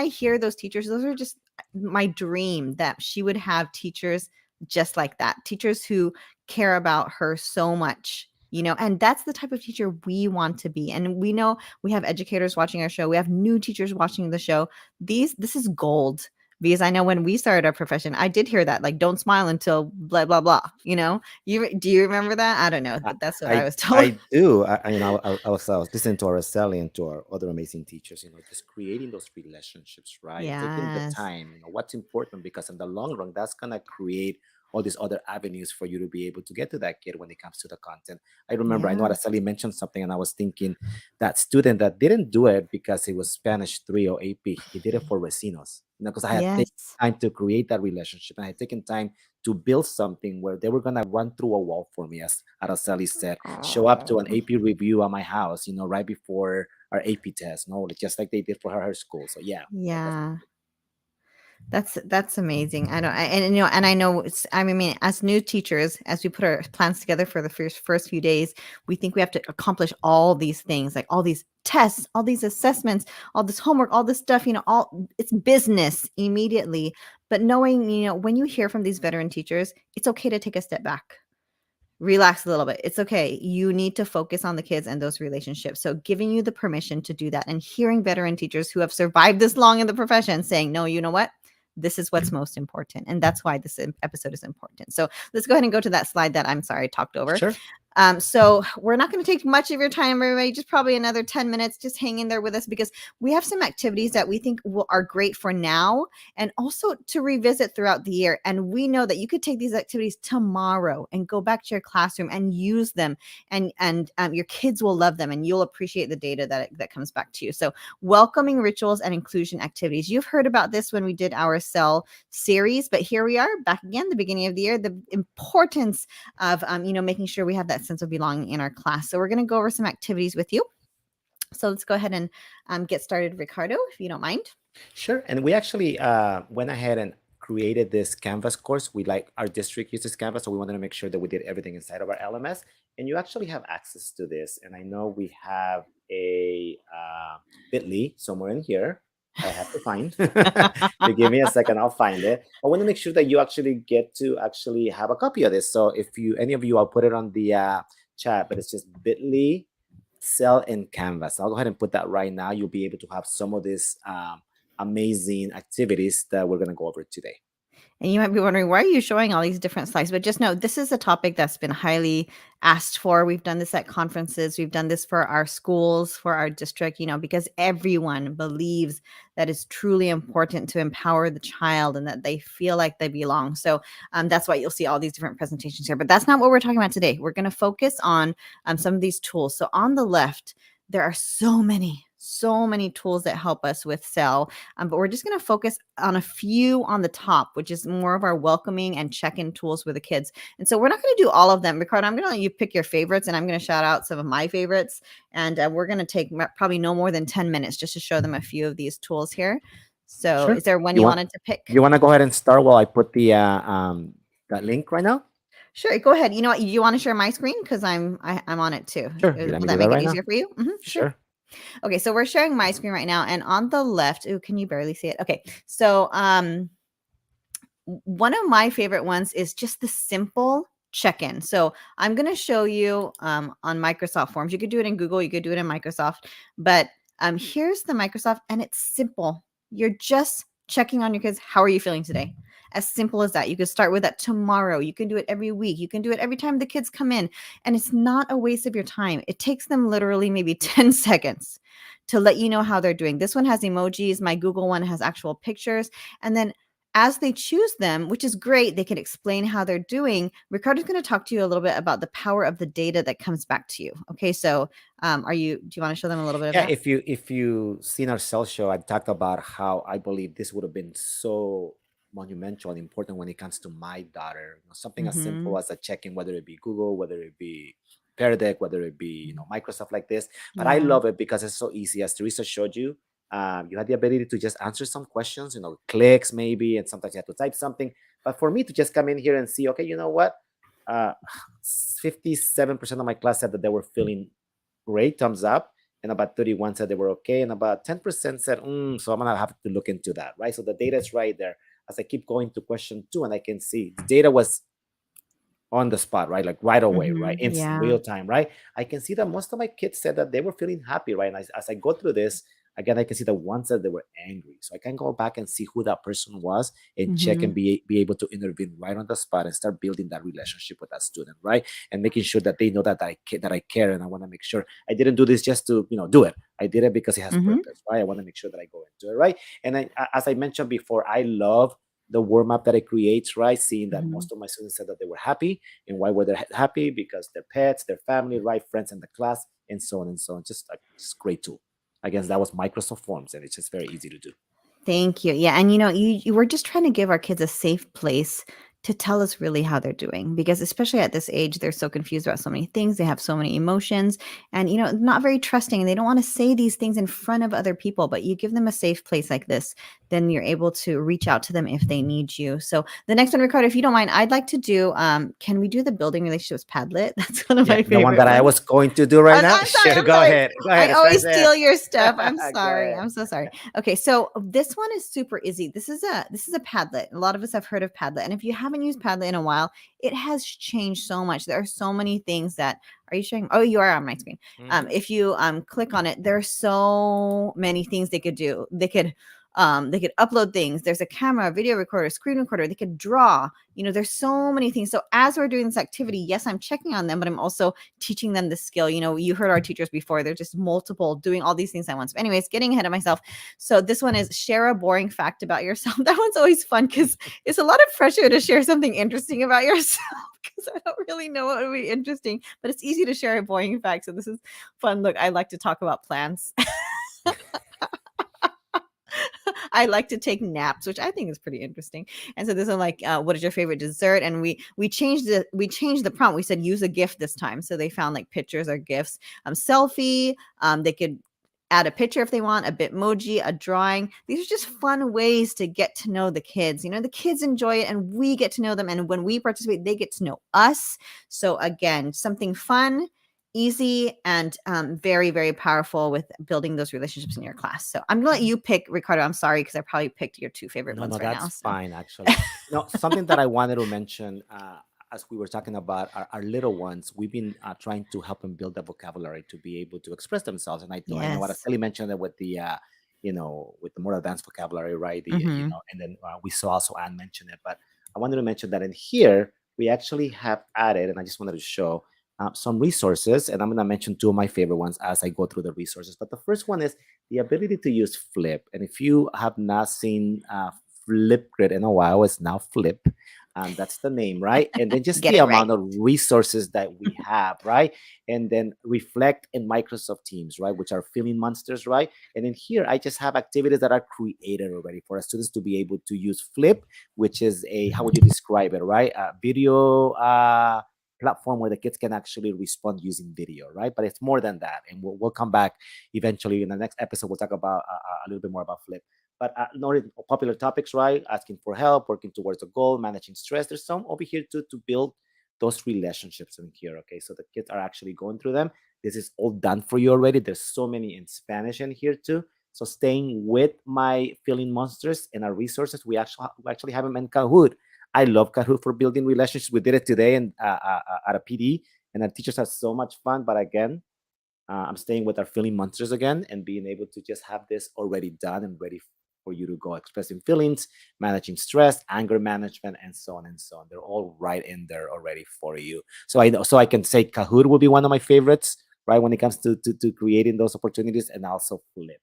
[SPEAKER 1] hear those teachers, those are just my dream, that she would have teachers just like that, teachers who care about her so much. And that's the type of teacher we want to be. And we know we have educators watching our show. We have new teachers watching the show. This is gold, because I know when we started our profession, I did hear that, like, don't smile until blah, blah, blah. Do you remember that? I don't know. That's what I was told.
[SPEAKER 4] I do. I was listening to Araceli and to our other amazing teachers, just creating those relationships, right? Taking the
[SPEAKER 1] Yes.
[SPEAKER 4] time, what's important, because in the long run, that's going to create all these other avenues for you to be able to get to that kid when it comes to the content. I remember, I know
[SPEAKER 1] Yes.
[SPEAKER 4] Araceli mentioned something, and I was thinking that student that didn't do it because it was Spanish 3 or AP, he did it for Recinos, because I had taken
[SPEAKER 1] Yes.
[SPEAKER 4] time to create that relationship, and I had taken time to build something where they were going to run through a wall for me, as Araceli said, show up to an
[SPEAKER 1] Aw.
[SPEAKER 4] AP review at my house, right before our AP test, just like they did for her school. So yeah.
[SPEAKER 1] Yeah. That's amazing. And I know as new teachers, as we put our plans together for the first few days, we think we have to accomplish all these things, like all these tests, all these assessments, all this homework, all this stuff, all it's business immediately. But knowing, when you hear from these veteran teachers, it's okay to take a step back. Relax a little bit. It's okay. You need to focus on the kids and those relationships. So giving you the permission to do that, and hearing veteran teachers who have survived this long in the profession saying, no, you know what? This is what's most important. And that's why this episode is important. So let's go ahead and go to that slide that I'm sorry I talked over.
[SPEAKER 4] Sure.
[SPEAKER 1] So we're not going to take much of your time, everybody, just probably another 10 minutes. Just hang in there with us, because we have some activities that we think are great for now, and also to revisit throughout the year. And we know that you could take these activities tomorrow and go back to your classroom and use them, and your kids will love them, and you'll appreciate the data that comes back to you. So welcoming rituals and inclusion activities. You've heard about this when we did our cell series, but here we are back again, the beginning of the year, the importance of making sure we have that sense of belonging in our class. So we're going to go over some activities with you. So let's go ahead and get started, Ricardo, if you don't mind.
[SPEAKER 4] Sure. And we actually went ahead and created this Canvas course. Our district uses Canvas, so we wanted to make sure that we did everything inside of our LMS. And you actually have access to this. And I know we have a bit.ly somewhere in here. I have to find. You give me a second, I'll find it. I want to make sure that you actually get to actually have a copy of this. So if any of you, I'll put it on the chat, but it's just bit.ly cell and Canvas. I'll go ahead and put that right now. You'll be able to have some of these amazing activities that we're going to go over today.
[SPEAKER 1] And you might be wondering, why are you showing all these different slides? But just know, this is a topic that's been highly asked for. We've done this at conferences. We've done this for our schools, for our district, because everyone believes that it's truly important to empower the child and that they feel like they belong. So that's why you'll see all these different presentations here. But that's not what we're talking about today. We're going to focus on some of these tools. So on the left, there are so many tools that help us with cell, but we're just going to focus on a few on the top, which is more of our welcoming and check-in tools with the kids. And so we're not going to do all of them. Ricardo, I'm going to let you pick your favorites, and I'm going to shout out some of my favorites. And we're going to take probably no more than 10 minutes just to show them a few of these tools here. So
[SPEAKER 4] Sure.
[SPEAKER 1] Is there one you wanted to pick?
[SPEAKER 4] You want to go ahead and start while I put the that link right now?
[SPEAKER 1] Sure, go ahead. You know what? You want to share my screen, because I'm on it too.
[SPEAKER 4] Sure.
[SPEAKER 1] Will that make it easier for you? Mm-hmm.
[SPEAKER 4] Sure.
[SPEAKER 1] Okay, so we're sharing my screen right now, and on the left, can you barely see it? Okay, so one of my favorite ones is just the simple check-in. So I'm going to show you on Microsoft Forms. You could do it in Google, you could do it in Microsoft, but here's the Microsoft, and it's simple. You're just checking on your kids. How are you feeling today? As simple as that. You could start with that tomorrow. You can do it every week. You can do it every time the kids come in. And it's not a waste of your time. It takes them literally maybe 10 seconds to let you know how they're doing. This one has emojis. My Google one has actual pictures. And then as they choose them, which is great, they can explain how they're doing. Ricardo's going to talk to you a little bit about the power of the data that comes back to you. Okay, so do you want to show them a little bit of
[SPEAKER 4] Yeah,
[SPEAKER 1] that?
[SPEAKER 4] if you seen our sales show, I talked about how I believe this would have been so monumental and important when it comes to my daughter. Something as simple as a check-in, whether it be Google, whether it be Pear Deck, whether it be Microsoft like this. But I love it because it's so easy. As Teresa showed you, you had the ability to just answer some questions, clicks maybe, and sometimes you have to type something. But for me to just come in here and see, okay, you know what? Uh, 57% of my class said that they were feeling great, thumbs up, and about 31 said they were okay, and about 10% said, so I'm gonna have to look into that, right? So the data is right there. As I keep going to question 2, and I can see the data was on the spot, right? Like right away, right? Instant, real time, right? I can see that most of my kids said that they were feeling happy, right? And as I go through this, again, I can see the ones that they were angry. So I can go back and see who that person was and check and be able to intervene right on the spot and start building that relationship with that student, right? And making sure that they know that I care, and I want to make sure I didn't do this just to do it. I did it because it has purpose, right? I want to make sure that I go into it, right? And as I mentioned before, I love the word map that it creates, right? Seeing that most of my students said that they were happy. And why were they happy? Because their pets, their family, right? Friends in the class, and so on and so on. Just a great tool. Again, that was Microsoft Forms, and it's just very easy to do.
[SPEAKER 1] Thank you. Yeah. And you were just trying to give our kids a safe place to tell us really how they're doing, because especially at this age, they're so confused about so many things. They have so many emotions, and not very trusting. And they don't want to say these things in front of other people, but you give them a safe place like this, then you're able to reach out to them if they need you. So the next one, Ricardo, if you don't mind, I'd like to do, can we do the building relationships Padlet? That's one of my favorite
[SPEAKER 4] the one that I was going to do right now.
[SPEAKER 1] I'm sorry,
[SPEAKER 4] Go ahead.
[SPEAKER 1] I always steal your stuff. I'm sorry.
[SPEAKER 4] ahead.
[SPEAKER 1] I'm so sorry. Okay, so this one is super easy. This is a Padlet. A lot of us have heard of Padlet, and if you haven't used Padlet in a while, it has changed so much. There are so many things that. Are you showing? Oh, you are on my screen. If you click on it, there are so many things they could do. They could upload things. There's a camera, video recorder, screen recorder. They could draw. There's so many things. So as we're doing this activity, yes, I'm checking on them, but I'm also teaching them the skill. You heard our teachers before. They're just multiple doing all these things at once. But anyways, getting ahead of myself. So this one is share a boring fact about yourself. That one's always fun because it's a lot of pressure to share something interesting about yourself because I don't really know what would be interesting, but it's easy to share a boring fact. So this is fun. Look, I like to talk about plants. I like to take naps, which I think is pretty interesting. And so this one, like, what is your favorite dessert? And we changed the prompt. We said use a gift this time. So they found like pictures or gifts. Selfie. They could add a picture if they want, a Bitmoji, a drawing. These are just fun ways to get to know the kids. The kids enjoy it and we get to know them. And when we participate, they get to know us. So again, something fun, easy, and very, very powerful with building those relationships in your class. So I'm gonna let you pick, Ricardo. I'm sorry because I probably picked your two favorite ones right now.
[SPEAKER 4] That's fine, actually. Something that I wanted to mention as we were talking about our little ones, we've been trying to help them build the vocabulary to be able to express themselves. And I know what Araceli mentioned that with the with the more advanced vocabulary, right? And then we saw also Anne mention it, but I wanted to mention that in here we actually have added, and I just wanted to show some resources, and I'm going to mention two of my favorite ones as I go through the resources. But the first one is the ability to use Flip. And if you have not seen Flipgrid in a while, it's now Flip. That's the name, right? And then just the amount of resources that we have, right? And then Reflect in Microsoft Teams, right? Which are feeling monsters, right? And then here, I just have activities that are created already for our students to be able to use Flip, which is how would you describe it, right? Video platform where the kids can actually respond using video, right? But it's more than that. And we'll come back eventually in the next episode. We'll talk about a little bit more about Flip. But popular topics, right? Asking for help, working towards a goal, managing stress. There's some over here to build those relationships in here, okay? So the kids are actually going through them. This is all done for you already. There's so many in Spanish in here too. So staying with my feeling monsters and our resources, we actually have them in Kahoot. I love Kahoot for building relationships. We did it today and at a PD, and our teachers had so much fun. But again, I'm staying with our feeling monsters again and being able to just have this already done and ready for you to go expressing feelings, managing stress, anger management, and so on and so on. They're all right in there already for you. So I can say Kahoot will be one of my favorites, right, when it comes to creating those opportunities, and also Flip.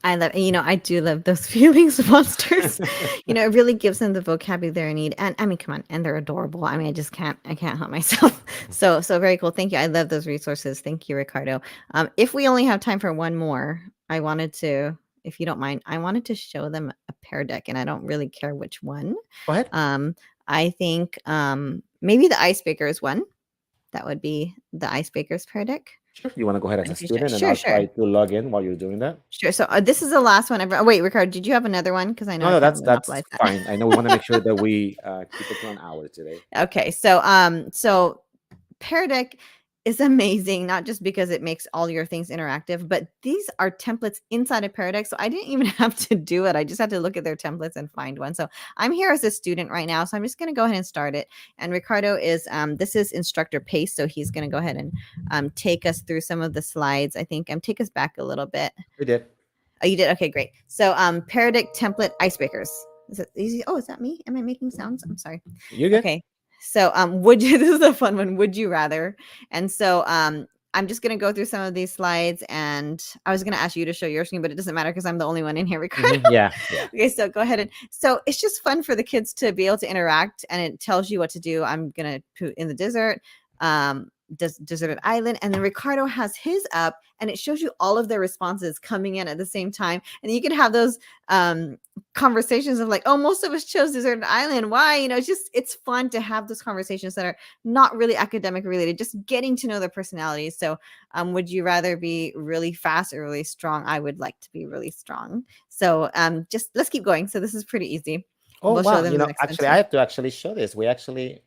[SPEAKER 1] I love, I do love those feelings monsters. It really gives them the vocabulary they need. And I mean, come on, and they're adorable. I mean, I can't help myself. So very cool. Thank you. I love those resources. Thank you, Ricardo. If we only have time for one more, I wanted to, if you don't mind, I wanted to show them a pear deck, and I don't really care which one.
[SPEAKER 4] Go ahead.
[SPEAKER 1] I think maybe the icebreaker is one. That would be the icebreaker's pear deck.
[SPEAKER 4] Sure. You want to go ahead as a student, and
[SPEAKER 1] Sure,
[SPEAKER 4] I'll
[SPEAKER 1] sure.
[SPEAKER 4] try to log in while you're doing that.
[SPEAKER 1] Sure. So this is the last one ever. Wait, Ricardo, did you have another one? Because I know
[SPEAKER 4] No,
[SPEAKER 1] I
[SPEAKER 4] that's
[SPEAKER 1] can't monopolize that.
[SPEAKER 4] fine. I know we want to make sure that we keep it to an hour today.
[SPEAKER 1] Okay, so Pear Deck is amazing, not just because it makes all your things interactive, but these are templates inside of Pear Deck. So I didn't even have to do it. I just had to look at their templates and find one. So I'm here as a student right now. So I'm just going to go ahead and start it. And Ricardo is, this is instructor pace. So he's going to go ahead and take us through some of the slides. I think take us back a little bit.
[SPEAKER 4] We did.
[SPEAKER 1] Oh, you did? Okay, great. So Pear Deck template icebreakers. Is it easy? Oh, is that me? Am I making sounds? I'm sorry.
[SPEAKER 4] You're good.
[SPEAKER 1] Okay. So would you, this is a fun one. Would you rather? And so I'm just going to go through some of these slides, and I was going to ask you to show your screen, but it doesn't matter because I'm the only one in here, Ricardo.
[SPEAKER 4] Mm-hmm. Yeah.
[SPEAKER 1] Okay, so go ahead. So it's just fun for the kids to be able to interact, and it tells you what to do. I'm going to put in the desert, deserted island, and then Ricardo has his up, and it shows you all of their responses coming in at the same time, and you can have those conversations of like, oh, most of us chose deserted island, why? It's fun to have those conversations that are not really academic related, just getting to know their personalities. So would you rather be really fast or really strong? I would like to be really strong. So just let's keep going. So this is pretty easy.
[SPEAKER 4] Oh,
[SPEAKER 1] we'll
[SPEAKER 4] wow.
[SPEAKER 1] show them
[SPEAKER 4] Actually, I have to actually show this. We actually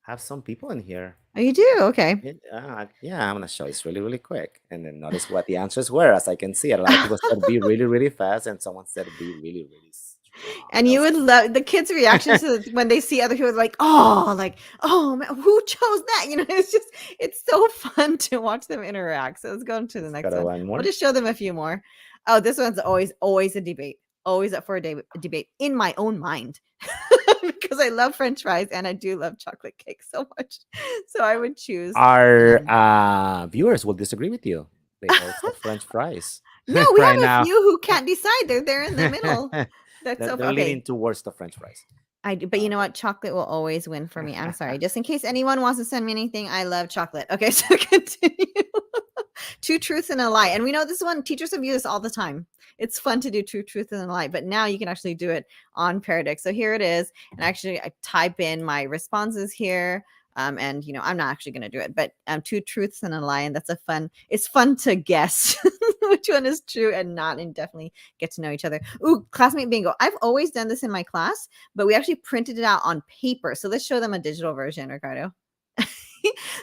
[SPEAKER 4] have some people in here.
[SPEAKER 1] Oh, you do? Okay.
[SPEAKER 4] Yeah, I'm gonna show this really, really quick, and then notice what the answers were. As I can see, a lot of people said be really, really fast, and someone said be really, really strong.
[SPEAKER 1] And you would love the kids' reactions to when they see other people like, oh man, who chose that? It's so fun to watch them interact. So let's go to the next one. We'll just show them a few more. Oh, this one's always a debate. Always up for a debate in my own mind. Because I love French fries and I do love chocolate cake so much. So I would choose.
[SPEAKER 4] Our viewers will disagree with you. They also French fries.
[SPEAKER 1] No, we have a few who can't decide. They're in the middle.
[SPEAKER 4] That's so they're leaning towards the French fries.
[SPEAKER 1] I do, but you know what? Chocolate will always win for me. I'm sorry. Just in case anyone wants to send me anything, I love chocolate. Okay, so continue. Two truths and a lie. And we know this one, teachers have used this all the time. It's fun to do two truths and a lie, but now you can actually do it on Pear Deck. So here it is. And actually I type in my responses here. And I'm not actually going to do it, but two truths and a lie. And it's fun to guess which one is true and not, and definitely get to know each other. Ooh, classmate bingo. I've always done this in my class, but we actually printed it out on paper. So let's show them a digital version, Ricardo.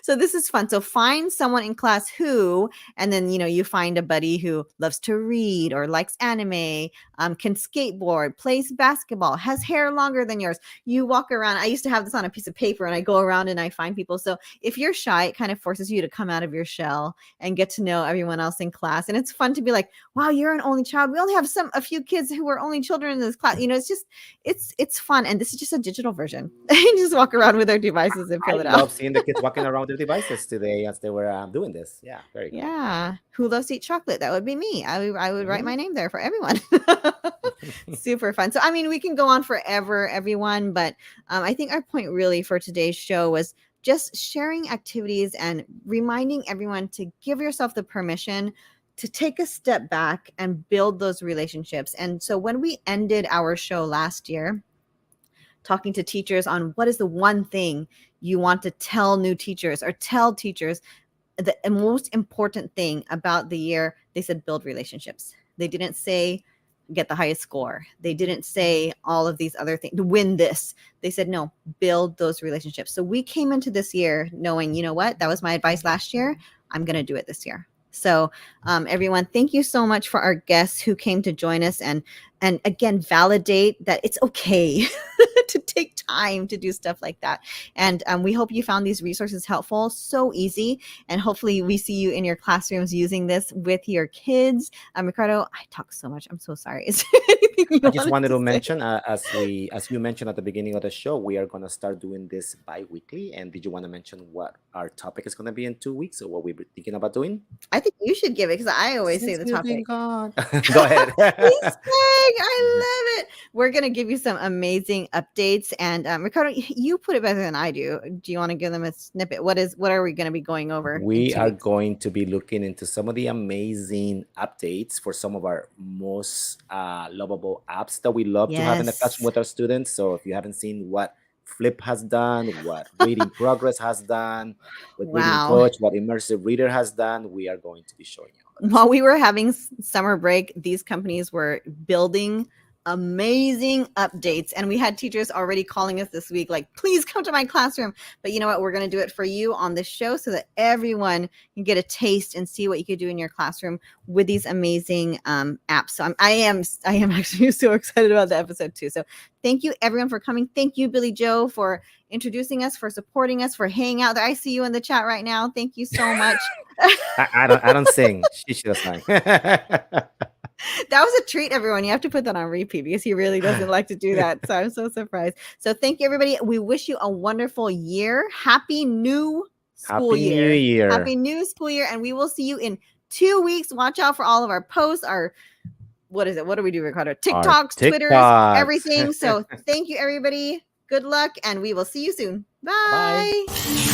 [SPEAKER 1] So this is fun. So find someone in class who, and then, you find a buddy who loves to read or likes anime, can skateboard, plays basketball, has hair longer than yours. You walk around. I used to have this on a piece of paper, and I go around and I find people. So if you're shy, it kind of forces you to come out of your shell and get to know everyone else in class. And it's fun to be like, wow, you're an only child. We only have a few kids who are only children in this class. It's fun. And this is just a digital version. You just walk around with their devices and fill it out.
[SPEAKER 4] I love seeing the kids walking around with their devices today as they were doing this. Yeah, very cool.
[SPEAKER 1] Yeah. Who loves to eat chocolate? That would be me. I would write my name there for everyone. Super fun. So, we can go on forever, everyone, but I think our point really for today's show was just sharing activities and reminding everyone to give yourself the permission to take a step back and build those relationships. And so when we ended our show last year, talking to teachers on what is the one thing you want to tell new teachers or tell teachers, the most important thing about the year, they said build relationships. They didn't say get the highest score. They didn't say all of these other things, win this. They said, no, build those relationships. So we came into this year knowing, you know what, that was my advice last year. I'm going to do it this year. So everyone, thank you so much for our guests who came to join us and again, validate that it's okay to take time to do stuff like that. And we hope you found these resources helpful. So easy. And hopefully we see you in your classrooms using this with your kids. Ricardo, I talk so much. I'm so sorry. Is there anything you
[SPEAKER 4] I just wanted to
[SPEAKER 1] say?
[SPEAKER 4] mention, as you mentioned at the beginning of the show, we are going to start doing this bi-weekly. And did you want to mention what our topic is going to be in 2 weeks, or what we were thinking about doing?
[SPEAKER 1] I think you should give it, because I always say the topic.
[SPEAKER 4] Go ahead.
[SPEAKER 1] I love it. We're going to give you some amazing updates. And Ricardo, you put it better than I do. Do you want to give them a snippet? What are we going to be going over?
[SPEAKER 4] We are going to be looking into some of the amazing updates for some of our most lovable apps that we love to have in the classroom with our students. So if you haven't seen what Flip has done, what Reading Progress has done, what Reading Coach, what Immersive Reader has done, we are going to be showing you.
[SPEAKER 1] While we were having summer break, these companies were building amazing updates, and we had teachers already calling us this week like, please come to my classroom. But you know what, we're going to do it for you on this show so that everyone can get a taste and see what you could do in your classroom with these amazing apps. So I am actually so excited about the episode too. So thank you everyone for coming. Thank you, Billy Joe, for introducing us, for supporting us, for hanging out there. I see you in the chat right now. Thank you so much.
[SPEAKER 4] I don't sing. She does sing.
[SPEAKER 1] That was a treat, everyone. You have to put that on repeat because he really doesn't like to do that. So I'm so surprised. So thank you, everybody. We wish you a wonderful year. Happy new school year.
[SPEAKER 4] New Year.
[SPEAKER 1] Happy new school year. And we will see you in 2 weeks. Watch out for all of our posts, what is it? What do we do, Ricardo? TikToks, Twitters, everything. So thank you, everybody. Good luck. And we will see you soon. Bye.
[SPEAKER 4] Bye.